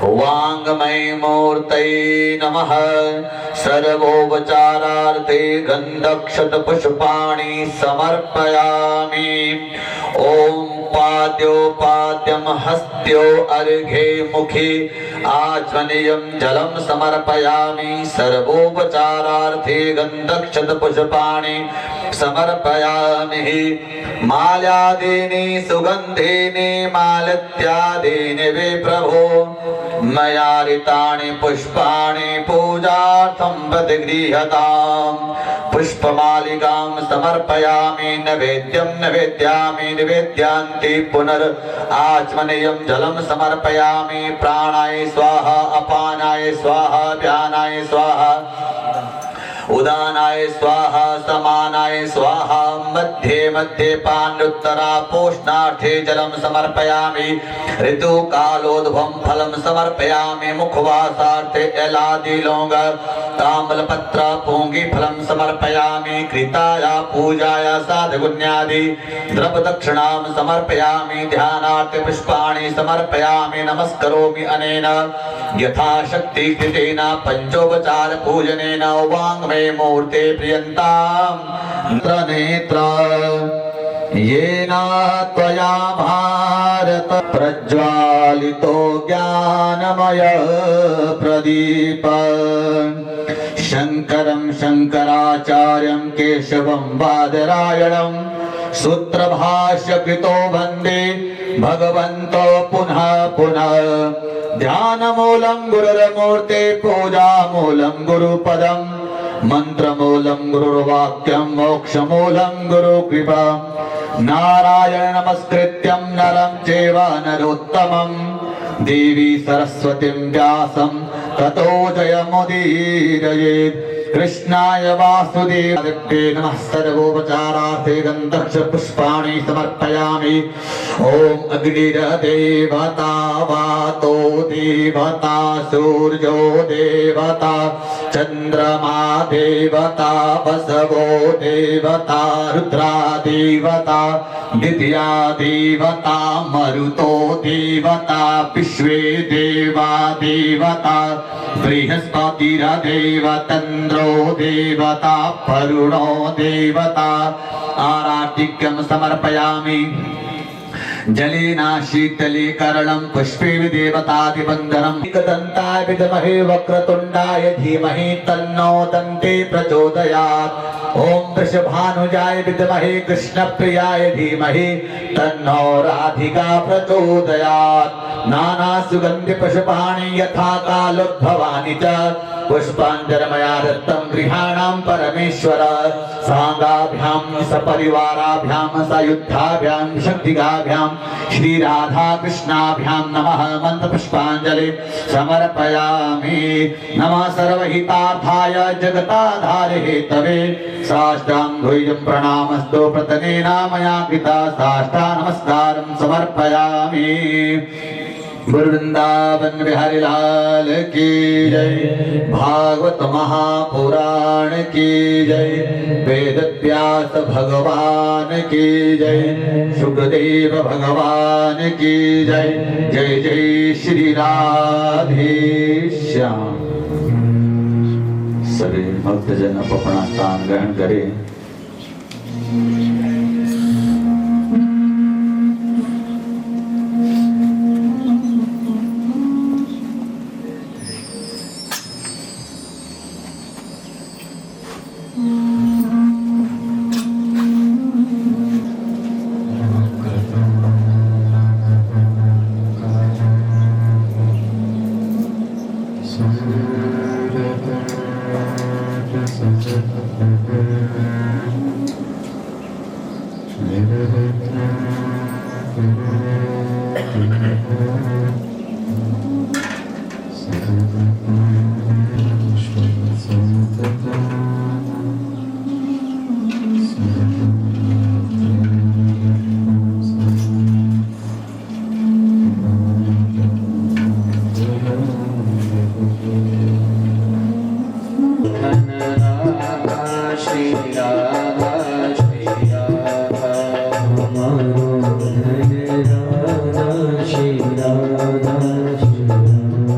वाङ्मय मूर्तये नमः। सर्वोपचारार्थे गन्धक्षतपुष्पाणि समर्पयामि। ॐ पाद्योपाद्यं हस्त्यो अर्घे मुखे आचमनीयं जलं समर्पयामि। सर्वोपचारार्थे गन्धक्षतपुष्पाणि समर्पयामि। माल्यादीनि सुगन्धीनि मालत्यादीनि वे प्रभो मया ऋतानि पुष्पाणि पूजार्थं प्रतिगृह्यताम्। पुष्पमालिकां समर्पयामि। नैवेद्यं निवेद्यामि निवेद्यान्ति पुनराचमनीयं जलं समर्पयामि। प्राणाय स्वाहा अपानाय स्वाहा व्यानाय स्वाहा उदानाय स्वाहा समानाय स्वाहा। मध्ये मध्ये पान्युत्तरा पोषणार्थे जलं समर्पयामि। ऋतुकालोद्भवं फलं समर्पयामि। मुखवासार्थे एलादि लौंग ताम्बलपत्र पूंगी फलं समर्पयामि। कृताया पूजाया साधुगुण्यादि द्रव्यदक्षिणां समर्पयामि। ध्यानार्थे पुष्पाणि समर्पयामि। नमस्करोमि अनेन यथाशक्ति कृतेन पंचोपचार पूजनेन। वाङ्मय मूर्ते प्रियन्तां नेत्र येन त्वया भारत प्रज्वालितो ज्ञानमय प्रदीप। शङ्करं शङ्कराचार्यं केशवं बादरायणं सूत्रभाष्यकृतो वन्दे भगवन्तो पुनः पुनः। ध्यानमूलं गुरुर्मूर्ते पूजामूलं गुरुपदं मंत्रमूलं गुरुर्वाक्यं मोक्षमूलं गुरुकृपा। नारायण नमस्कृत्यं नरं चैव नरोत्तमं देवी सरस्वतीं व्यासं ततो जयमुदीरयेत्। कृष्णाय वासुदेवाय नमः। सर्वोपचारार्थे गन्धपुष्पाणि समर्पयामि। ॐ अग्निर्देवता वातो देवता सूर्यो देवता चन्द्रमा देवता वसवो देवता रुद्रा देवता विद्या देवता मरुतो देवता विश्वे देवा देवता बृहस्पतिर्देव तन्द्रो देवता वरुणो देवता। आराधिक्यं समर्पयामि। जलेन शीतलीकरणं पुष्पे देवतादिवन्दनम्। एकदन्ताय विद्महे वक्रतुण्डाय धीमहि तन्नो दन्ते प्रचोदयात्। ॐ वृषभानुजाय विद्महे कृष्णप्रियाय धीमहि तन्नो राधिका प्रचोदयात्। नाना सुगन्धि पुष्पाणि यथा कालोद्भवानि च पुष्पाञ्जलिमया दत्तं गृहाणां परमेश्वर। साङ्गाभ्यां सपरिवाराभ्यां सयुद्धाभ्यां शक्तिगाभ्यां श्री राधा कृष्णाभ्यां नमः। मन्त्रपुष्पाञ्जलि समर्पयामि। नमः सर्वहितार्थाय जगताधारे हेतवे साष्टाङ्गं प्रणामस्तु प्रतनेन मया कृता। साष्टा नमस्कारं समर्पयामि। वृंदावन बिहारी लाल की जय। भागवत महापुराण की जय। वेद व्यास भगवान की जय। सुखदेव भगवान की जय। जय जय श्री राधे श्याम। सभी भक्तजन अपना स्थान ग्रहण करें। Shri Radha, Shri Radha, Shri Radha.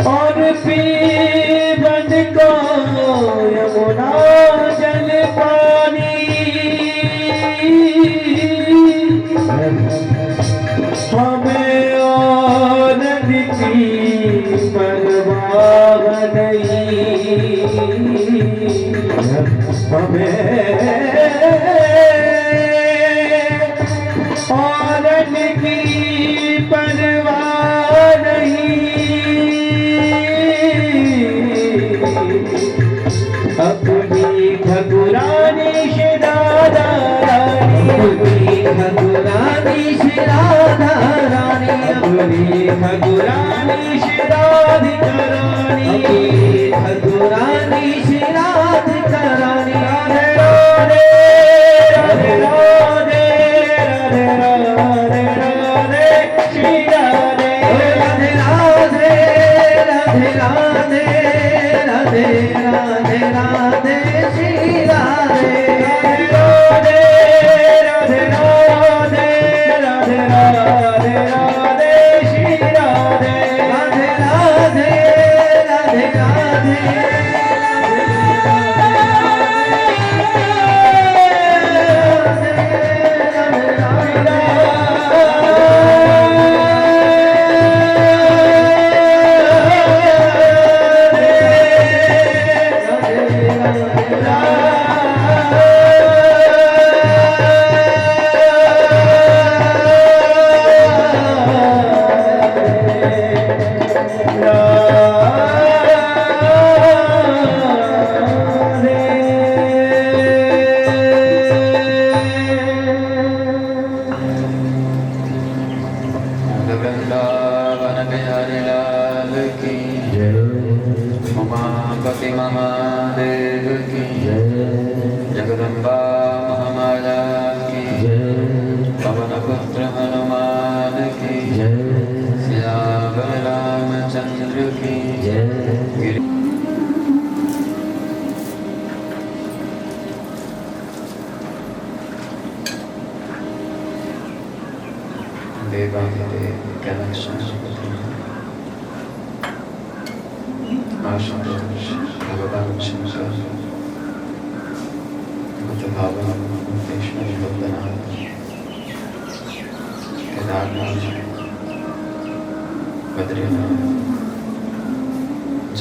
और पीवन को यमुना जल पानी हमें और की परवाह नहीं हमें और की परवाह नहीं अपनी ठकुरानी से राधा रानी अपनी ठकुरानी से राधा रानी अपनी ठकुरानी से राधिका रानी ठकुरानी से राधिका रानी राधे राधे राधे राधे राधे राधे श्री राधे राधे राधे राधे राधे राधे राधे राधे श्री राधे राधे राधे राधे राधे राधे राधे श्री राधे राधे राधे राधे राधे वृंदावन बिहारी लाल की उमापति महादेव की जगदम्बा महामाया की पवन पुत्र हनुमान की सियावर रामचंद्र की देवादेव कनेक्शन आशुतोष भगवान शंकर बुद्ध भगवान मुक्तेश्वर बद्रीनाथ केदारनाथ बद्रीनाथ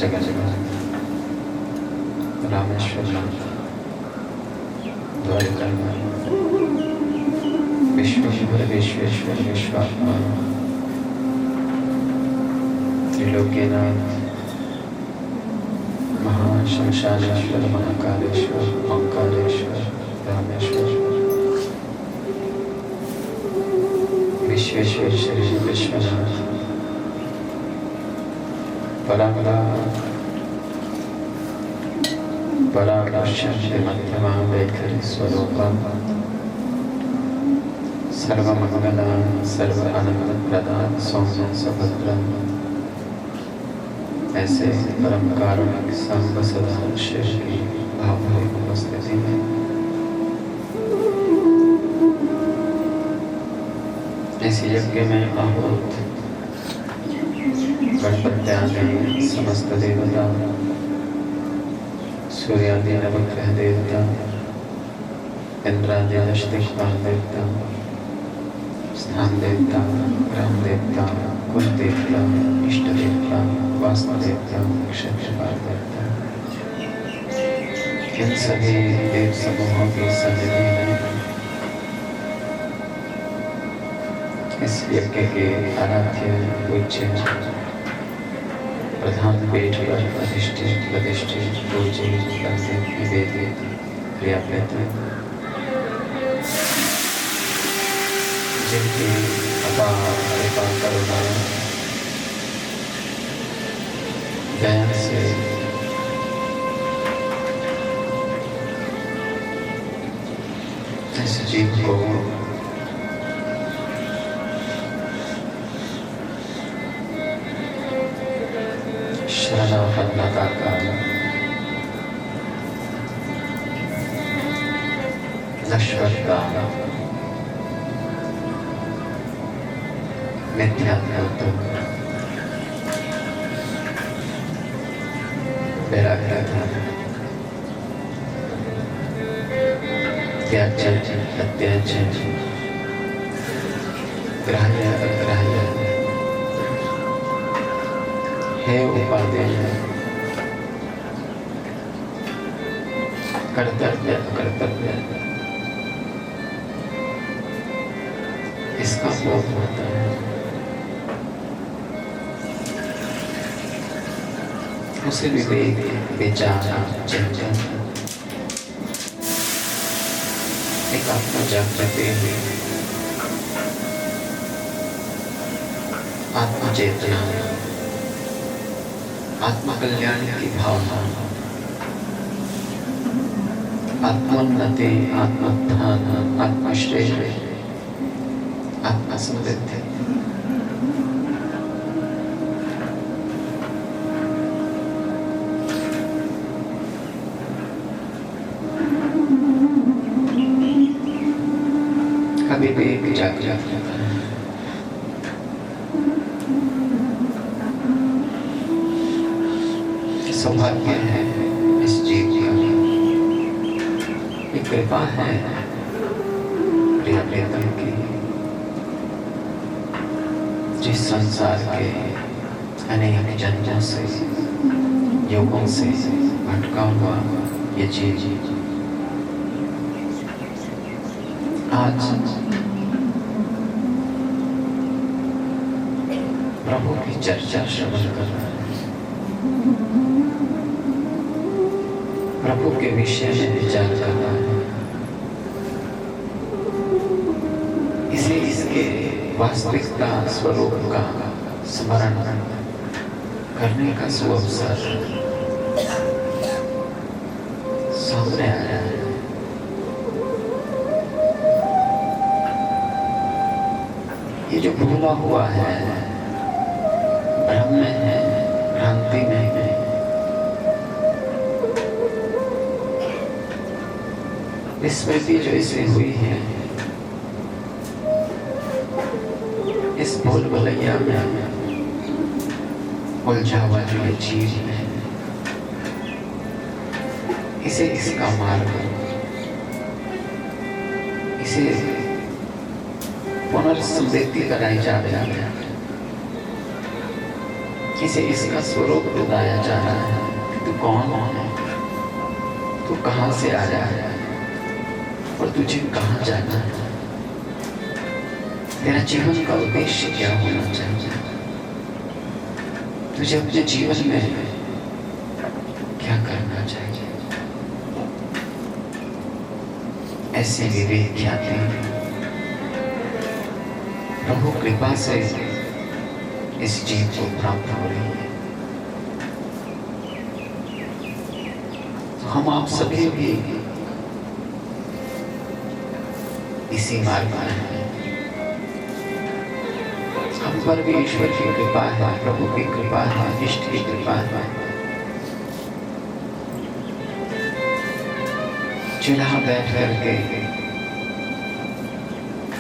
जगह जगह रामेश्वर द्वारिकानाथ विश्वेश्वर विश्वेश्वर विश्वात्मा त्रिलोकीनाथ महाशंशानेश्वर महाकालेश्वर ओंकारेश्वर रामेश्वर विश्वेश्वर श्री विश्वनाथ पराकाष्ठे मध्यमा वैखरी स्वरूपम सर्वमंगलां सर्व आनंद प्रदान सौम्य सभद्रम ऐसे परम कारुणिक संग सदा शेष की भावनात्मक उपस्थिति में इस यज्ञ में आहूत गणपत्यादि समस्त देवता सूर्यादि नवग्रह देवता इंद्रादि दशदिक्पाल देवता स्थान देवता ग्राम देवता कुल देवता इष्ट देवता वास्तु देवता क्षेत्रपाल देवता इन सभी देव समूहों की सन्निधि में इस यज्ञ के आराध्य पूज्य प्रधान पीठ पर प्रतिष्ठित पूज्य पंडित निवेदित क्रियापैत जिनकी अपार कृपा करुणा दया से इस जीव को शरणापन्न का कारण नश्वर का मिथ्यात्व त्याज्य अत्याज्य ग्राह्य अग्राह्य है उपादेय कर्तव्य अकर्तव्य इसका बोध होता है। उसे विवेक विचार चिंतन एक आत्मा जागृति हुई आत्म चेतना आत्म कल्याण की भावना आत्मोन्नति आत्मोत्थान आत्मश्रेय आत्मसमृद्धि कभी भी एक जागृत होता है। सौभाग्य है इस जीव का, एक कृपा है प्रिय प्रियतम की, जिस संसार के अनेक जन्मों से युगों से भटका हुआ ये जीव आज प्रभु की चर्चा श्रवण कर रहा है, प्रभु के विषय में विचार कर रहा है। इसे इसके वास्तविकता स्वरूप का स्मरण करने का सुअवसर सामने आया है। ये जो भूला हुआ है, भ्रम में है, भ्रांति में है, स्मृति जो इसे हुई है, इस भूल भुलैया में उलझा हुआ जो ये चीज है, इसे इसका मार्ग, इसे पुनर्समृद्धि कराई जा रही है, इसे इसका स्वरूप बताया जा रहा है कि तू कौन है, तू कहां से आया है और तुझे कहां जाना है, तेरा जीवन का उद्देश्य क्या होना चाहिए, तुझे अपने जीवन में क्या करना चाहिए। ऐसे विवेक ख्याति प्रभु कृपा से इस जीव को प्राप्त हो रही है। तो हम आप सभी भी इसी मार्ग में हैं। हम पर भी ईश्वर की कृपा है, प्रभु की कृपा है, इष्ट की कृपा है। चुनाव बैठ करके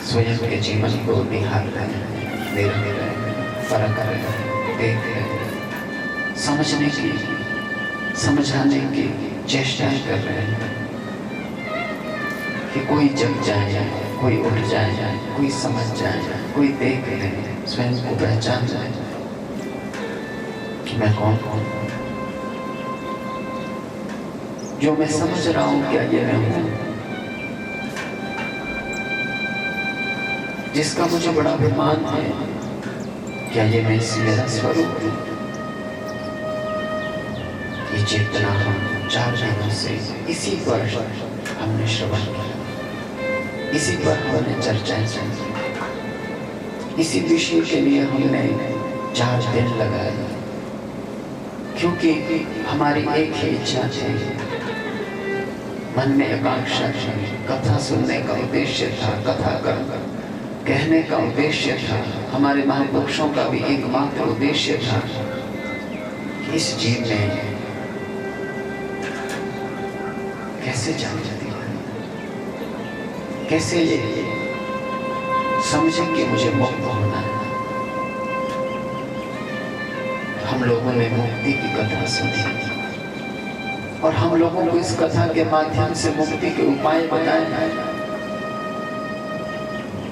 स्वयं के जीवन को निहार रहे हैं, देख रहे हैं, परख रहे हैं, देख रहे हैं, समझने की, समझाने की चेष्टाएं कर रहे हैं कि कोई जग जाए, कोई उठ जाए, कोई समझ जाए, कोई देख ले, स्वयं को पहचान जाए कि मैं कौन हूँ, जो मैं समझ रहा हूँ क्या ये मैं हूँ, जिसका मुझे बड़ा अभिमान है, क्या ये मैं मेरा स्वरूप हूँ। ये चेतना हम 4 दिनों से इसी पर हमने श्रवण किया, इसी पर हमने चर्चाएं की, इसी विषय के लिए हमने 4 दिन लगाए, क्योंकि हमारी एक ही इच्छा थी, मन में आकांक्षा थी, कथा सुनने का उद्देश्य था, कथा कर कहने का उद्देश्य था, हमारे महापुरुषों का भी एकमात्र उद्देश्य था कि इस जीव में कैसे जान जाती है, कैसे ये समझे कि मुझे मुक्त होना है। हम लोगों ने मुक्ति की कथा सुनी, और हम लोगों को इस कथा के माध्यम से मुक्ति के उपाय बताए।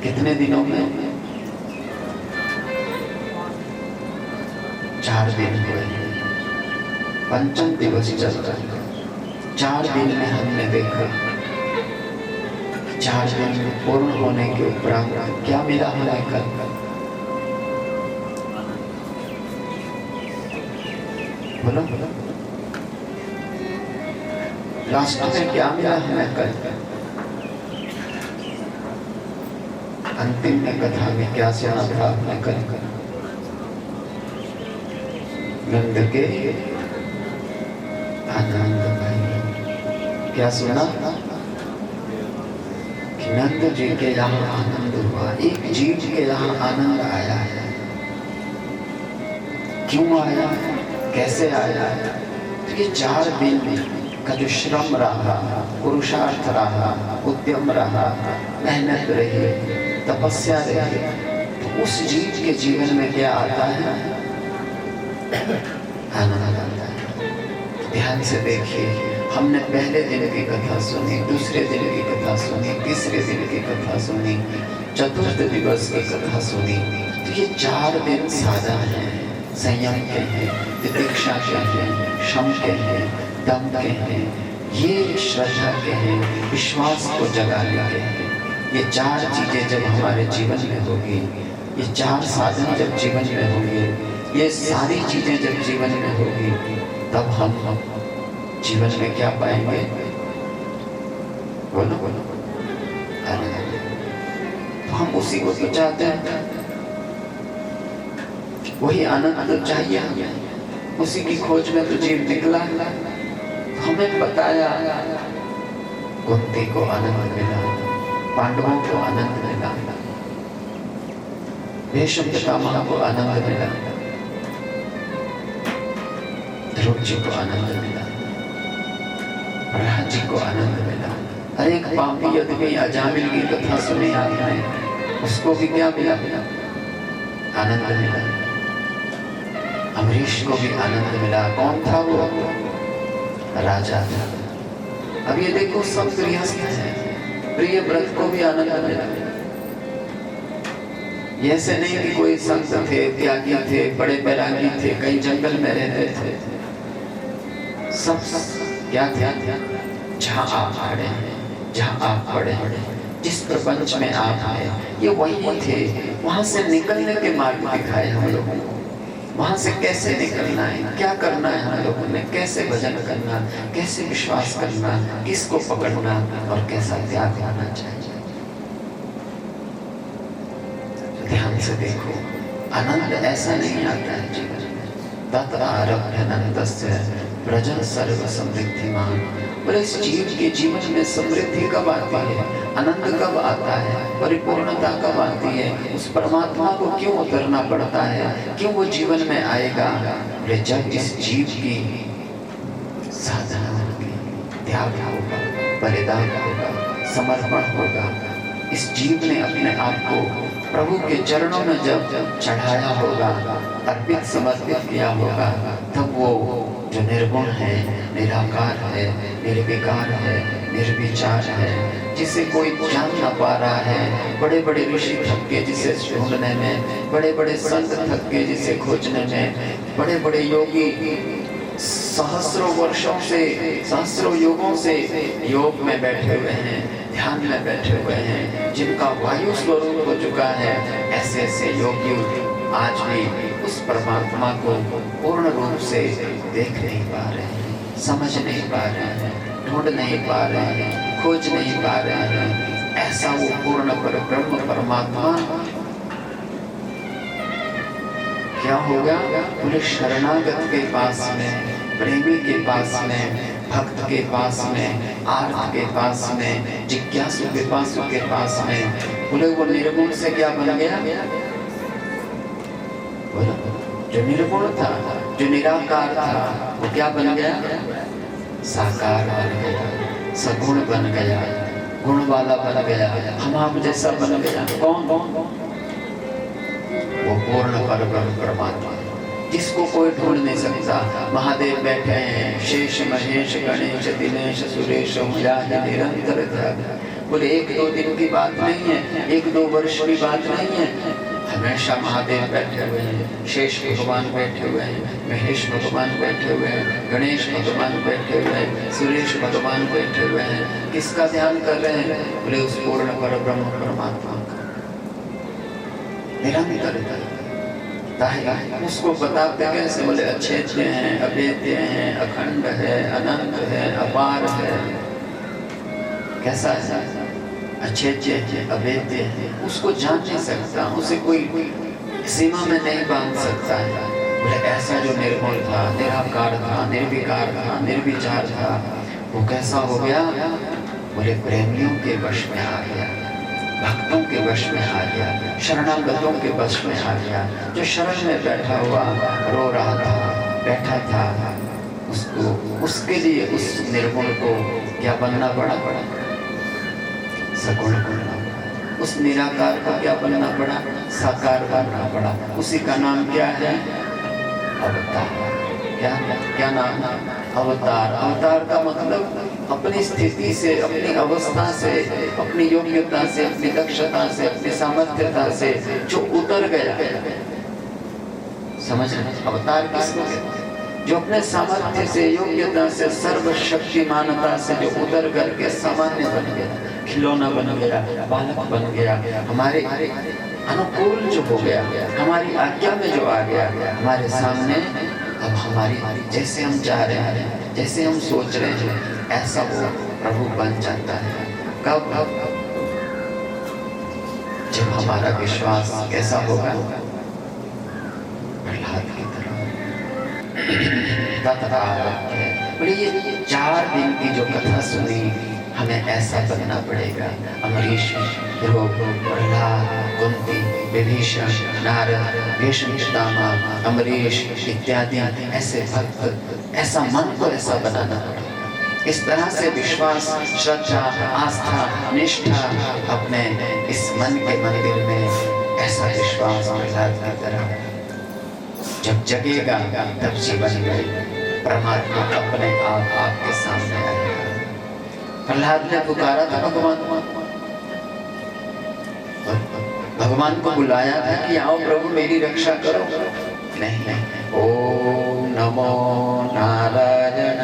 कितने दिनों में? 4 दिन हुए, पंचम दिवस चल रहा है। 4 दिन में हमने देखा, 4 दिन पूर्ण होने के उपरांत क्या मिला हमें कल? बोलो बोलो, लास्ट में क्या मिला हमें कल? अंतिम में कथा में क्या सुना था आपने कल? नंद के आनंद भाई, क्या सुना? कि नंद जी के यहाँ आनंद हुआ। एक जीव के यहाँ आनंद आया है। क्यों आया? कैसे आया? तो ये 4 दिन का जो श्रम रहा, पुरुषार्थ रहा, उद्यम रहा, मेहनत रही, तपस्या रही, तो उस जीव के जीवन में क्या आता है? आनंद आता है। ध्यान से देखिए, हमने पहले दिन की कथा सुनी, दूसरे दिन की कथा सुनी, तीसरे दिन की कथा सुनी, चतुर्थ दिवस की कथा सुनी। तो ये 4 दिन साधना है, संयम के हैं, प्रतीक्षा के हैं, शम के हैं, दम के हैं, ये श्रद्धा के हैं, विश्वास को जगाने के हैं। ये 4 चीजें जब हमारे जीवन में होगी, ये 4 साधन जब जीवन में होंगे, ये सारी चीजें जब जीवन में होगी, तब हम जीवन में क्या पाएंगे? बोलो बोलो, आनंद। तो हम उसी को तो चाहते हैं, वही आनंद तो चाहिए हमें। उसी की खोज में तो जीव निकला। हमें बताया, कुंती को आनंद मिला, पांडवों को आनंद मिला, भीष्म पितामह को आनंद मिला, ध्रुव जी को आनंद मिला, प्रहलाद जी को आनंद मिला। हर एक पापी यद्यपि अजामिल की कथा सुनी आपने, उसको भी क्या मिला? आनंद मिला। अमरीश को भी आनंद मिला। कौन था वो? राजा था। अब ये देखो, सब गृहस्थ हैं, प्रियव्रत को भी आनंद मिला। ये ऐसे नहीं कि कोई संत थे, त्यागी थे, बड़े बैरागी थे, कहीं जंगल में रहते थे। सब क्या थे? जहाँ आप खड़े हैं, जहाँ आप पड़े हैं, जिस प्रपंच में आप हैं, ये वही थे। वहां से निकलने के मार्ग दिखाए हम लोगों को। वहां से कैसे निकलना है, क्या करना है हम लोगों ने, कैसे भजन करना, कैसे विश्वास करना, किसको पकड़ना और कैसा त्याग करना चाहिए। ध्यान से देखो, आनंद ऐसा नहीं आता है जीवन में। तत् आरभ्यनन्दस्य प्रजन सर्व समृद्धिमान। बोले इस जीव के जीवन में समृद्धि कब आती है? आनंद कब आता है? परिपूर्णता कब आती है? उस परमात्मा को क्यों उतरना पड़ता है? क्यों वो जीवन में आएगा? बोले जब इस जीव की साधना होगी, त्याग होगा, बलिदान होगा, समर्पण होगा। इस जीव ने अपने आप को प्रभु के चरणों में जब चढ़ाया होगा, अर्पित समर्पित किया होगा, तब वो जो निर्गुण है, निराकार है, निर्विकार है, निर्विचार है, जिसे कोई जान न पा रहा है। बड़े बड़े ऋषि थक के जिसे ढूंढने में, बड़े बड़े संत थक के जिसे खोजने में, बड़े बड़े योगी सहस्रों वर्षों से, सहस्रों युगों से योग में बैठे हुए हैं, ध्यान में बैठे हुए हैं, जिनका वायु स्वरूप हो चुका है। ऐसे ऐसे योगी आज भी उस परमात्मा को पूर्ण रूप से देख नहीं पा रहे हैं, समझ नहीं पा रहे हैं, ढूंढ नहीं पा रहे हैं, खोज नहीं पा रहे हैं। ऐसा वो पूर्ण ब्रह्म परमात्मा क्या होगा? पूरे शरणागत के पास में, प्रेमी के पास में, भक्त के पास में, आर्त के पास में, जिज्ञासु पिपासु के पास में। बोले वो निर्गुण से क्या बन गया? बोलो, जो निर्गुण था, जो निराकार था, वो क्या बन गया? साकार बन गया, सगुण बन गया, गुण वाला बन गया, हम आप जैसा बन गया। कौन? वो पूर्ण परब्रह्म परमात्मा, जिसको कोई ढूंढ नहीं सकता। महादेव बैठे हैं, शेष महेश गणेश दिनेश सुरेश निरंतर ध्यान। बोले 1-2 दिन की बात नहीं है, 1-2 वर्ष की बात नहीं है, हमेशा महादेव बैठे हुए हैं, शेष भगवान बैठे हुए हैं, महेश भगवान बैठे हुए हैं, गणेश भगवान बैठे हुए हैं, सुरेश भगवान बैठे हुए हैं। किसका ध्यान कर रहे हैं? बोले उस पूर्ण पर ब्रह्म परमात्मा का निरंतर ध्यान। उसको बताते कैसे? बोले अछेद्य हैं, अभेद्य हैं, अखंड है, अनंत है, अपार है। कैसा है? अछेद्य है, अभेद्य है, उसको जान नहीं सकता, उसे कोई सीमा में नहीं बांध सकता है। बोले ऐसा जो निर्मल था, निराकार था, निर्विकार था, निर्विचार था, वो कैसा हो गया? बोले प्रेमियों के वश में आ गया, भक्तों के वश में आ गया, शरणागतों के वश में आ गया। जो शरण में बैठा हुआ रो रहा था, बैठा था, उसको उसके लिए उस निर्गुण को क्या बनना पड़ा? सगुण बनना पड़ा। उस निराकार को क्या बनना पड़ा? साकार बनना पड़ा। उसी का नाम क्या है? अवतार। क्या नाम? अवतार। अवतार का मतलब अपनी स्थिति से, अपनी अवस्था से, अपनी योग्यता से, अपनी दक्षता से, अपनी सामर्थ्यता से जो उतर गया। समझ रहे? अवतार किसको कहते हैं? जो अपने सामर्थ्य से, योग्यता से, सर्वशक्तिमानता से जो उतर करके सामान्य बन गया, खिलौना बन गया, बालक बन गया, हमारे अनुकूल जो हो गया, हमारी आज्ञा में जो आ गया, हमारे सामने अब हमारी जैसे हम चाह रहे हैं, जैसे हम सोच रहे हैं, ऐसा वो प्रभु बन जाता है। कब? जब हमारा विश्वास कैसा होगा? प्रहलाद की तरह। बोले ये 4 दिन की जो कथा सुनी, हमें ऐसा बनना पड़ेगा। अमरीश, ध्रुव, प्रहलाद, कुंती, विभीषण, नारद, भीष्म पितामह, अमरीश इत्यादि ऐसे भक्त, ऐसा मन को ऐसा बनाना पड़ेगा। इस तरह से विश्वास, श्रद्धा, आस्था, निष्ठा अपने इस मन के मंदिर में ऐसा विश्वास प्रहलाद की तरह जब जगेगा, तब जीवन में परमात्मा अपने आप आपके सामने आएगा। प्रहलाद ने पुकारा था भगवान को बुलाया था कि आओ प्रभु मेरी रक्षा करो। नहीं, ओम नमो नारायण,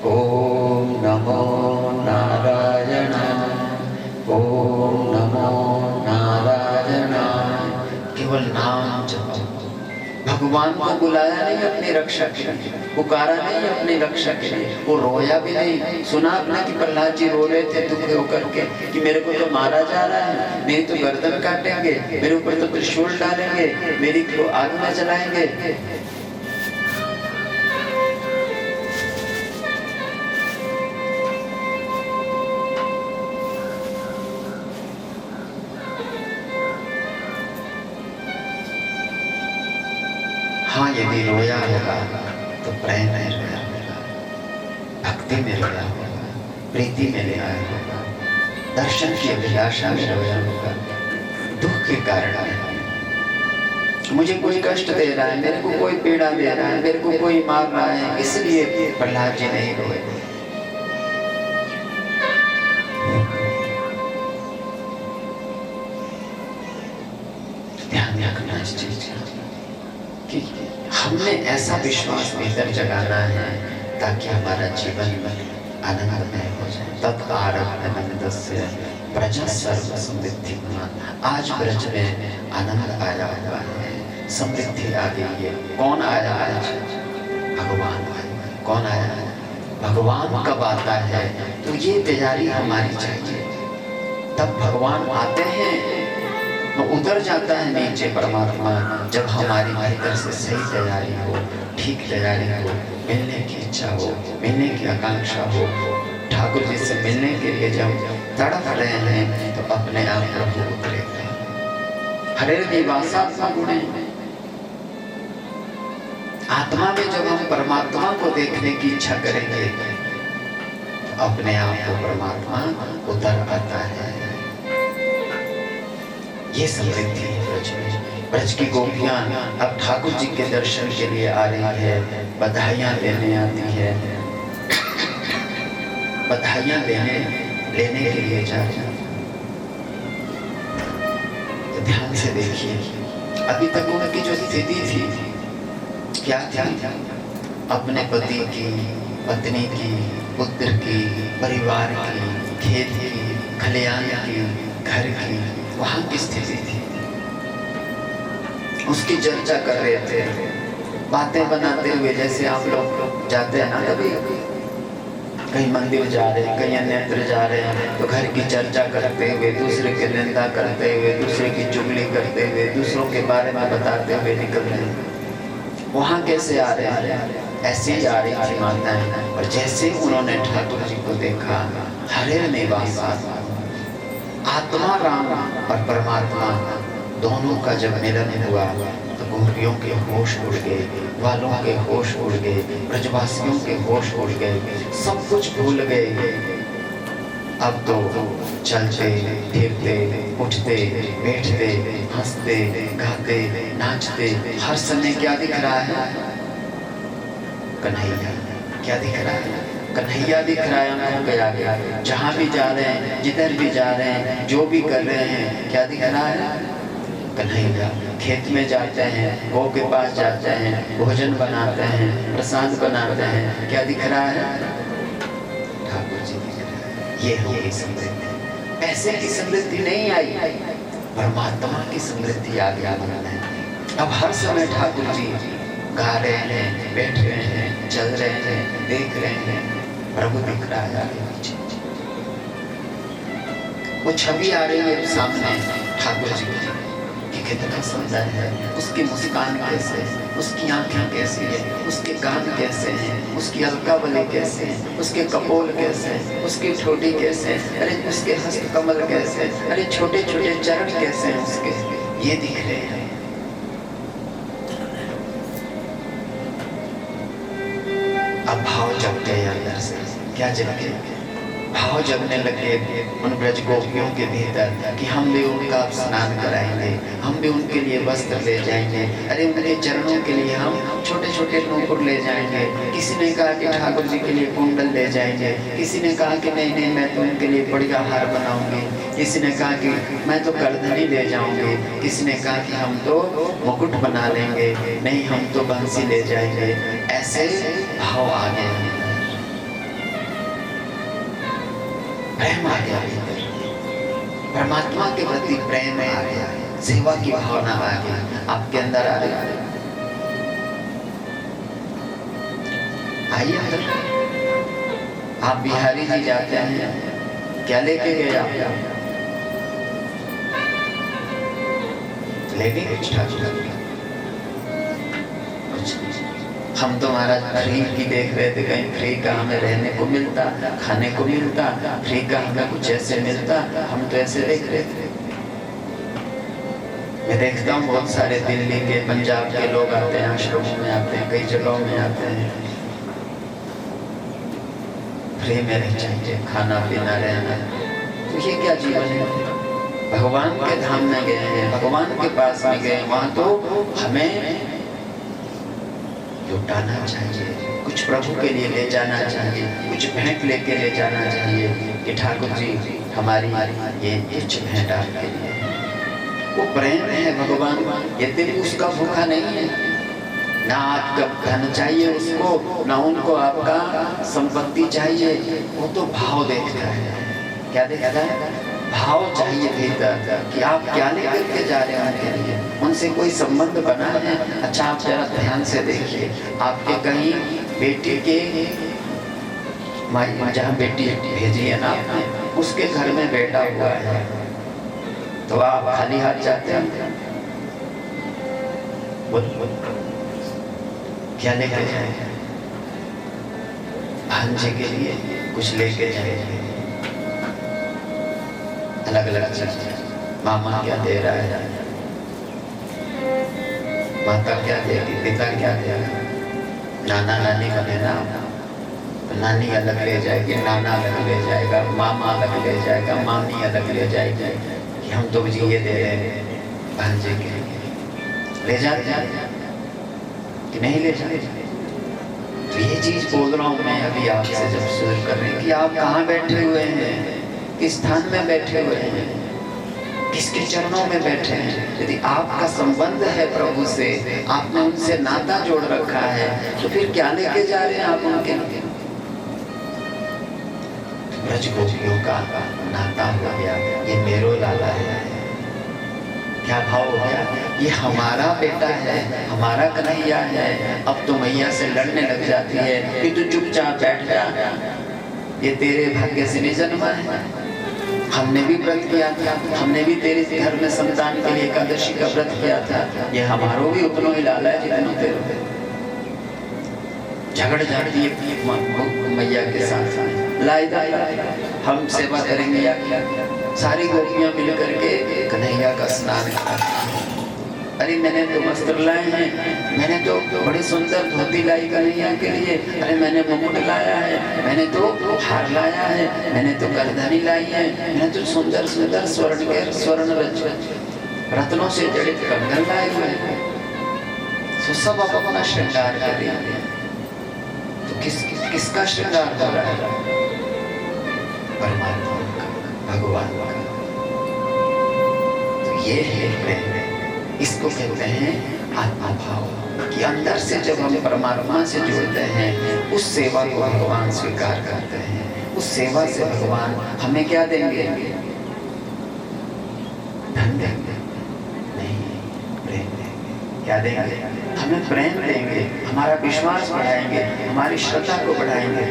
ओम नमो नारायण, ओम नमो नारायण। केवल नाम जपो। भगवान को बुलाया नहीं अपनी रक्षा के लिए, पुकारा नहीं अपनी रक्षा के लिए। वो रोया भी नहीं। सुना आपने कि प्रहलाद जी रो रहे थे दुखी होकर के कि मेरे को तो मारा जा रहा है, मेरी तो गर्दन काटेंगे, मेरे ऊपर तो त्रिशूल डालेंगे, मेरी को आग में जलाएंगे। हाँ, यदि रोया होगा तो प्रेम में रोया होगा, भक्ति में रोया होगा, प्रीति में रोया होगा, दर्शन की अभिलाषा में रोया होगा, दुख के कारण नहीं। मुझे कोई कष्ट दे रहा है, मेरे को कोई पीड़ा दे रहा है, मेरे को कोई मार रहा है, इसलिए प्रहलाद जी नहीं रोए। ध्यान रखना इस चीज कि हमने ऐसा विश्वास भीतर जगाना है ताकि हमारा जीवन आनंदमय हो जाए। तत् आरब्धमनदस्य ब्रज सर्व समृद्धि। आज ब्रज में आनंद आया हुआ है, समृद्धि आ गई है। कौन आया आज? भगवान आया। कौन आया? भगवान कब आता है? तो ये तैयारी हमारी चाहिए। तब भगवान आते हैं तो उतर जाता है नीचे परमात्मा, जब हमारी भीतर से सही तैयारी हो, ठीक तैयारी हो, मिलने की इच्छा हो, मिलने की आकांक्षा हो। ठाकुर जी से मिलने के लिए जब तड़प रहे हैं तो अपने आप प्रभु उतरेगा। हरे निवासात्मा गुणे, आत्मा में जब हम परमात्मा को देखने की इच्छा करेंगे तो अपने आप को परमात्मा उतर आता है। ये समृद्धि है ब्रज में। ब्रज की गोपियां अब ठाकुर जी के दर्शन के लिए आ रही है, बधाइयां लेने आती है, बधाइयां लेने के लिए जा रही है। तो ध्यान से देखिए, अभी तक उनकी जो स्थिति थी क्या थी? अपने पति की, पत्नी की, पुत्र की, परिवार की, खेत की, खलियान की, घर की, वहां की स्थिति थी। उसकी चर्चा कर रहे थे, बातें बनाते हुए, जैसे आप लोग जाते हैं ना, कभी कहीं मंदिर जा रहे हैं, कहीं अन्यत्र जा रहे हैं, तो घर की चर्चा करते हुए, दूसरे की निंदा करते हुए, दूसरे की चुगली करते हुए, दूसरों के बारे में बताते हुए निकल रहे हैं। वहां कैसे आ रहे हैं? ऐसे ही आ रही थी माताएं। और जैसे उन्होंने ठाकुर जी को देखा, हरे निवास, आत्मा राम और परमात्मा दोनों का जब मिलन हुआ, तो गोपियों के होश उड़ गए, वालों के होश उड़ गए, ब्रजवासियों के होश उड़ गए, सब कुछ भूल गए। अब तो चलते फिरते, उठते बैठते, हंसते गाते नाचते, हर समय क्या दिख रहा है? कन्हैया। क्या दिख रहा है? कन्हैया दिख रहा है हमको के आगे। जहाँ भी जा रहे हैं, जिधर भी जा रहे हैं, जो भी कर रहे हैं, क्या दिख रहा है? कन्हैया। खेत में जाते हैं, गौ के पास जाते हैं, भोजन बनाते हैं, प्रसाद बनाते हैं, क्या दिख रहा है? ठाकुर जी दिख रहा है। ये होगी समृद्धि। पैसे की समृद्धि नहीं आई, परमात्मा की समृद्धि आ गया मन में। अब हर समय ठाकुर जी गा रहे हैं, बैठ रहे हैं, चल रहे हैं, देख रहे हैं, प्रभु दिख रहा है आगे पीछे। वो छवि आ रही है सामने ठाकुर जी की, कि कितना सुंदर है, उसकी मुस्कान कैसे, उसकी आंखें कैसी है, उसके कान कैसे हैं, उसकी अलकावली कैसे है, उसके कपोल कैसे हैं, उसकी ठोड़ी कैसे है, अरे उसके हस्त कमल कैसे, अरे छोटे छोटे चरण कैसे हैं उसके, ये दिख रहे हैं। अब भाव जग गए अंदर से। क्या जग गए? भाव जगने लगे उन ब्रज गोपियों के भीतर कि हम भी उनका स्नान कराएंगे, हम भी उनके लिए वस्त्र ले जाएंगे, अरे उनके चरणों के लिए हम छोटे छोटे नूपुर ले जाएंगे। किसी ने कहा कि ठाकुर जी के लिए कुंडल ले जाएंगे, किसी ने कहा कि नहीं नहीं मैं तो उनके लिए बढ़िया हार बनाऊंगी, किसी ने कहा कि मैं तो करधनी ले जाऊंगी, किसी ने कहा कि हम तो मुकुट बना लेंगे, नहीं हम तो बंसी ले जाएंगे। ऐसे भाव आ गए, प्रेम आ गया, परमात्मा के प्रति प्रेम आ गया, सेवा की भावना आ गई आपके अंदर। आ रही आइए अंदर। आप बिहारी जी जाते हैं, क्या लेके गए आप? लेके कुछ ठाकुर, हम तो महाराज फ्री की देख रहे थे, कहीं फ्री का हमें रहने को मिलता, खाने को मिलता, फ्री का हमें कुछ ऐसे मिलता, हम तो ऐसे देख रहे थे। मैं देखता हूँ बहुत सारे दिल्ली के, पंजाब के लोग आते हैं, आश्रमों में आते हैं, कई जगहों में आते हैं, फ्री में रह चाहिए, खाना पीना रहना। तो ये क्या जीवन है? भगवान के धाम में गए हैं, भगवान के पास में गए, वहां तो हमें लुटाना चाहिए, कुछ प्रभु के लिए ले जाना चाहिए, कुछ भेंट लेके ले जाना चाहिए कि ठाकुर जी हमारी ये कुछ भेंट आपके लिए। वो प्रेम है भगवान, ये दिल उसका भूखा नहीं है, ना आपका धन चाहिए उसको, ना उनको आपका संपत्ति चाहिए, वो तो भाव देखता है। क्या देखता है? भाव चाहिए भीतर कि आप क्या लेकर के जा रहे हैं उनके लिए, उनसे कोई संबंध बना है। अच्छा आप जरा ध्यान से देखिए, आपके कहीं बेटी के माई जहाँ बेटी भेजी है ना आपने, उसके घर में बेटा हुआ है, तो आप खाली हाथ जाते हैं? क्या लेकर जाए? भांजे के लिए कुछ लेके जाए, अलग अलग चीज। मामा क्या दे रहा है, माता क्या देगी, पिता क्या देगा, नाना नानी बने ना, नानी अलग ले जाएगी, नाना अलग ले जाएगा, मामा अलग ले जाएगा, मामी अलग ले जाएगी कि हम तो जी ये दे रहे हैं भांजे के लिए। ले जाते हैं कि नहीं ले जाते? तो ये चीज बोल रहा हूँ मैं अभी आपसे जब शुरू कर रहे हैं कि आप कहाँ बैठे हुए हैं, किस स्थान में बैठे हुए हैं, किसके चरणों में बैठे हैं। यदि आपका संबंध है प्रभु से, आपने उनसे नाता जोड़ रखा है, तो फिर क्या लेके जा रहे हैं आप उनके लिए? ब्रज गोपियों का नाता हो गया, ये मेरो लाला है। क्या भाव हो गया? ये हमारा बेटा है, हमारा कन्हैया है। अब तो मैया से लड़ने लग जाती है कि तू चुपचाप बैठ जा, ये तेरे भाग्य से नहीं जन्मा है। हमने भी व्रत किया था, हमने भी तेरे घर में संतान के लिए एकादशी का व्रत किया था। ये हमारो भी उतना ही लाला है जितना तेरे। झगड़ जाती है मैया के साथ, लायदा हम सेवा करेंगे या क्या? सारी गोपियां मिल करके कन्हैया का स्नान कराती। अरे मैंने तो वस्त्र लाए हैं, मैंने तो बड़ी सुंदर धोती लाई कन्हैया के लिए, अरे मैंने मुकुट लाया है, मैंने तो हार लाया है, मैंने तो करधनी लाई है, मैंने तो सुंदर सुंदर स्वर्ण रत्नों से जड़ित कंगन लाए हुए हैं। तो सब अपना श्रृंगार कर रही है। तो किसका श्रृंगार हो रहा है? परमात्मा का, भगवान का। तो ये है प्रेम, इसको कहते हैं आत्मा भाव। कि अंदर से जब हम परमात्मा से जुड़ते हैं, उस सेवा को भगवान स्वीकार करते हैं। उस सेवा से भगवान हमें क्या देंगे? धन देंगे नहीं, प्रेम देंगे। क्या देंगे? हमें प्रेम देंगे, हमारा विश्वास बढ़ाएंगे, हमारी श्रद्धा को बढ़ाएंगे,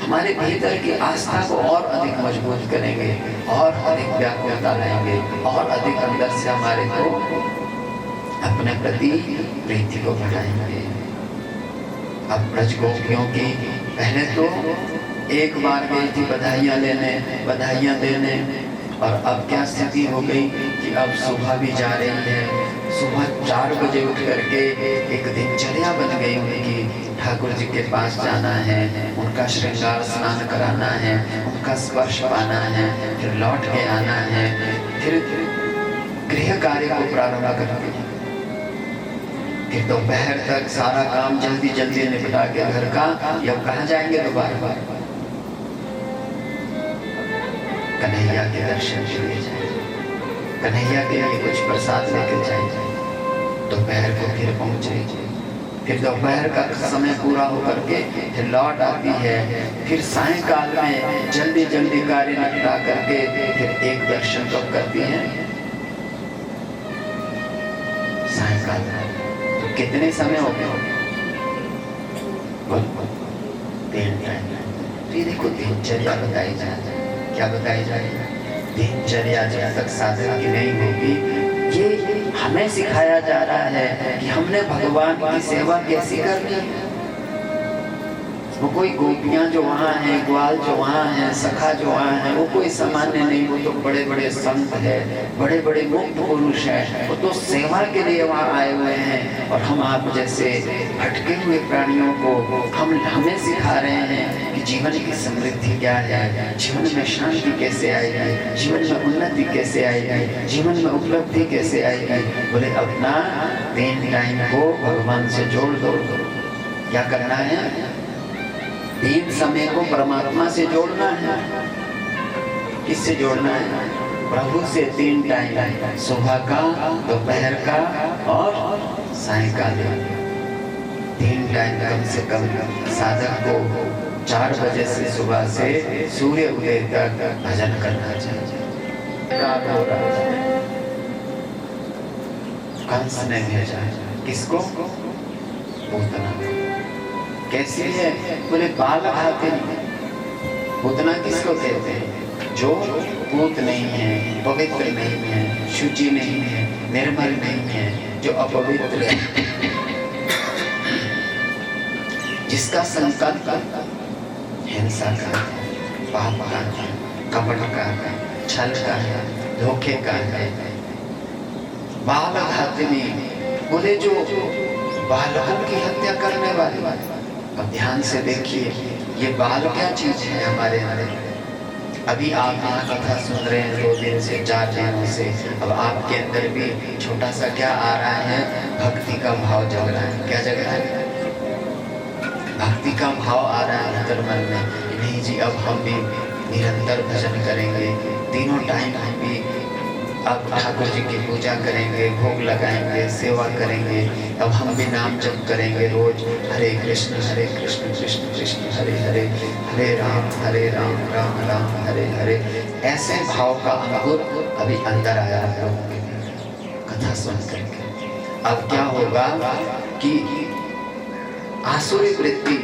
हमारे भीतर की आस्था को और अधिक मजबूत करेंगे, और अधिक व्याकुलता लाएंगे, और अधिक अंदर से हमारे को अपने प्रति प्रीति को बढ़ाएंगे। अब ब्रज गोपियों की पहले तो एक बार गई थी बधाइयाँ लेने, बधाइयाँ देने, और अब क्या स्थिति हो गई कि अब सुबह भी जा रही है। सुबह 4 बजे उठ करके एक दिनचर्या बन गई उनकी। ठाकुर जी के पास जाना है, उनका श्रृंगार स्नान कराना है, उनका स्पर्श पाना है, फिर लौट के आना है, फिर गृह कार्य को प्रारंभ करके फिर दोपहर तक सारा काम जल्दी जल्दी निपटा के घर का, या कहाँ जाएंगे दोबारा? कन्हैया के दर्शन के लिए जाए, कन्हैया के लिए कुछ प्रसाद लेकर जाए। दोपहर को फिर पहुंचे, फिर दोपहर का समय पूरा होकर के फिर लौट आती है। फिर सायंकाल में जल्दी जल्दी कार्य निपटा करके फिर एक दर्शन कब करती है? सायंकाल में। तो कितने समय हो गए? 3 टाइम। तो ये देखो दिनचर्या बताई जाए, क्या बताई जाए? दिनचर्या जब तक साधक की नहीं होगी, ये हमें सिखाया जा रहा है कि हमने भगवान की सेवा कैसी करनी है। वो कोई गोपियां जो वहाँ हैं, ग्वाल जो वहाँ हैं, सखा जो वहाँ हैं, वो कोई सामान्य नहीं, वो तो बड़े बड़े संत हैं, बड़े बड़े मुक्त पुरुष हैं। वो तो सेवा के लिए वहाँ आए हुए हैं। और हम आप जैसे भटके हुए प्राणियों को हमें सिखा रहे हैं कि जीवन की समृद्धि क्या है, जीवन में शांति कैसे आएगी, जीवन में उन्नति कैसे आएगी, जीवन में उपलब्धि कैसे आएगी। बोले अपना 3 टाइम को भगवान से जोड़ दो। क्या करना है? 3 समय को परमात्मा से जोड़ना है। किससे जोड़ना है? प्रभु से 3 टाइम, सुबह का, दोपहर का और सायंकाल। 3 टाइम कम से कम साधक को 4 बजे से सुबह से सूर्य उदय तक भजन करना चाहिए। रात हो रहा है, कंस ने भेजा किसको? पूतना। कैसी है? बोले बाल खाते नहीं। पूतना किसको कहते हैं? जो पूत नहीं है, पवित्र नहीं है, शुचि नहीं है, निर्मल नहीं है, जो अपवित्र है, जिसका संकल्प हिंसा का है, पाप का है, कपट का है, छल का है, धोखे का है। बाल घातनी बोले जो बालकों की हत्या करने वाले। अब ध्यान से देखिए, ये बाल क्या चीज है हमारे अंदर? अभी आप यहाँ कथा सुन रहे हैं 2 दिन से 4 दिनों से, अब आपके अंदर भी छोटा सा क्या आ रहा है, भक्ति का भाव जग रहा है। क्या जग रहा है? भक्ति का भाव आ रहा है अंतर मन में। नहीं जी, अब हम भी निरंतर भजन करेंगे, तीनों टाइम हम भी अब ठाकुर जी की पूजा करेंगे, भोग लगाएंगे, सेवा करेंगे। अब हम भी नाम जप करेंगे रोज, हरे कृष्ण कृष्ण कृष्ण हरे हरे, हरे राम राम राम हरे हरे। ऐसे भाव का अंकुर अभी अंदर आया है लोगों के कथा सुन करके। अब क्या होगा कि आसुरी वृत्ति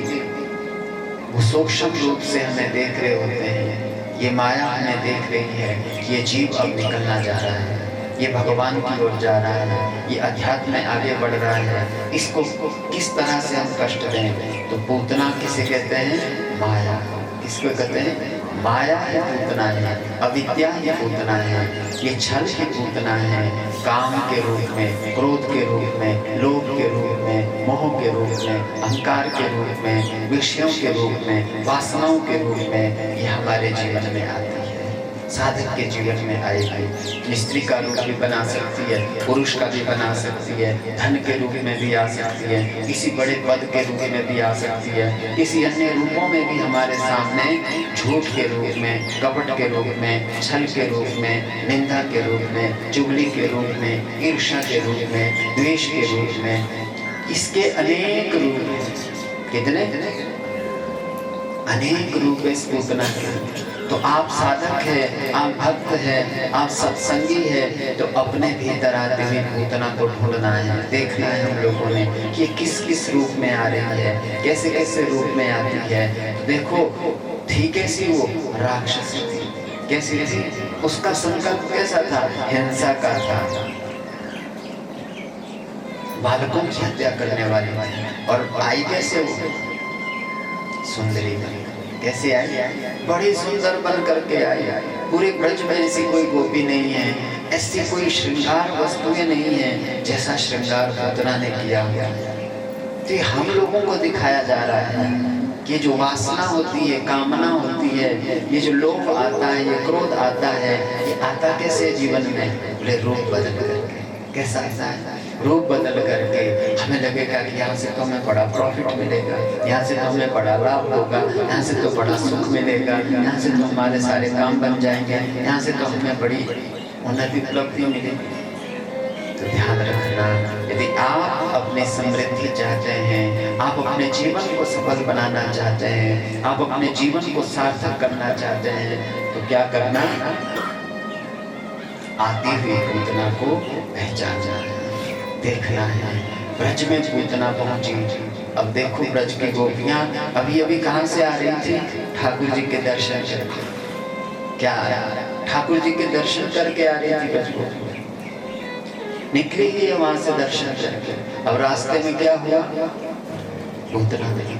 वो सूक्ष्म रूप से हमें देख रहे होते हैं, ये माया हमें देख रही है कि ये जीव अब निकलना जा रहा है, ये भगवान की ओर जा रहा है, ये अध्यात्म में आगे बढ़ रहा है, इसको किस तरह से हम कष्ट दें। तो पूतना किसे कहते हैं? माया। किसको कहते हैं? माया ही पूतना है, अविद्या ही पूतना है, ये छल ही पूतना है। काम के रूप में, क्रोध के रूप में, लोभ के रूप में, मोह के रूप में, अहंकार के रूप में, विषयों के रूप में, वासनाओं के रूप में ये हमारे जीवन में आती है, साधक के जीवन में आएगी। स्त्री का रूप भी बना सकती है, पुरुष का भी बना सकती है, धन के रूप में भी आ सकती है, किसी बड़े पद के रूप में भी आ सकती है, किसी अन्य रूपों में भी हमारे सामने झूठ के रूप में, कपट के रूप में, छल के रूप में, निंदा के रूप में, चुगली के रूप में, ईर्ष्या के रूप में, द्वेष के रूप में, इसके अनेक रूप। कितने? अनेक रूप इस पूतना के। तो आप साधक है, आप भक्त है, आप सत्संगी है, तो अपने भीतर आते हुए पूतना को ढूंढना है, देखना है हम लोगों ने कि किस किस रूप में आ रही है, कैसे कैसे रूप में आती है। तो देखो, थी कैसी वो? राक्षसी थी। कैसी थी? उसका संकल्प कैसा था? हिंसा का था, बालकों की हत्या करने वाली। और आई कैसे वो? सुंदरी बनी। कैसे आई? बड़ी सुंदर बन करके आई। पूरे ब्रज में ऐसी कोई गोपी नहीं है, ऐसी कोई श्रृंगार वस्तुएं नहीं है जैसा श्रृंगार पूतना ने किया। तो ये हम लोगों को दिखाया जा रहा है कि जो वासना होती है, कामना होती है, ये जो लोभ आता है, ये क्रोध आता है, ये आता कैसे जीवन में? बोले रूप बदल करके। कैसा ऐसा है? रूप बदल करके हमें लगेगा कि यहाँ से तो हमें बड़ा प्रॉफिट मिलेगा, यहाँ से तो हमें बड़ा लाभ होगा, यहाँ से तो बड़ा सुख मिलेगा, यहाँ से तो हमारे सारे काम बन जाएंगे, यहाँ से तो हमें बड़ी उन्नति उपलब्धि मिलेगी। तो ध्यान रखना, यदि आप अपनी समृद्धि चाहते हैं, आप अपने जीवन को सफल बनाना चाहते हैं, आप अपने जीवन को सार्थक करना चाहते हैं, तो क्या करना? आती हुई पूतना को पहचानना है, देखना है। ब्रज में पूतना पहुंची। अब देखो ब्रज की गोपियां अभी अभी कहां से आ रही थी? ठाकुर जी के दर्शन करके। क्या आया? ठाकुर जी के दर्शन करके आ रही थी ब्रज गोपियां, निकली है वहां से दर्शन करके। अब रास्ते में क्या हुआ? पूतना नहीं।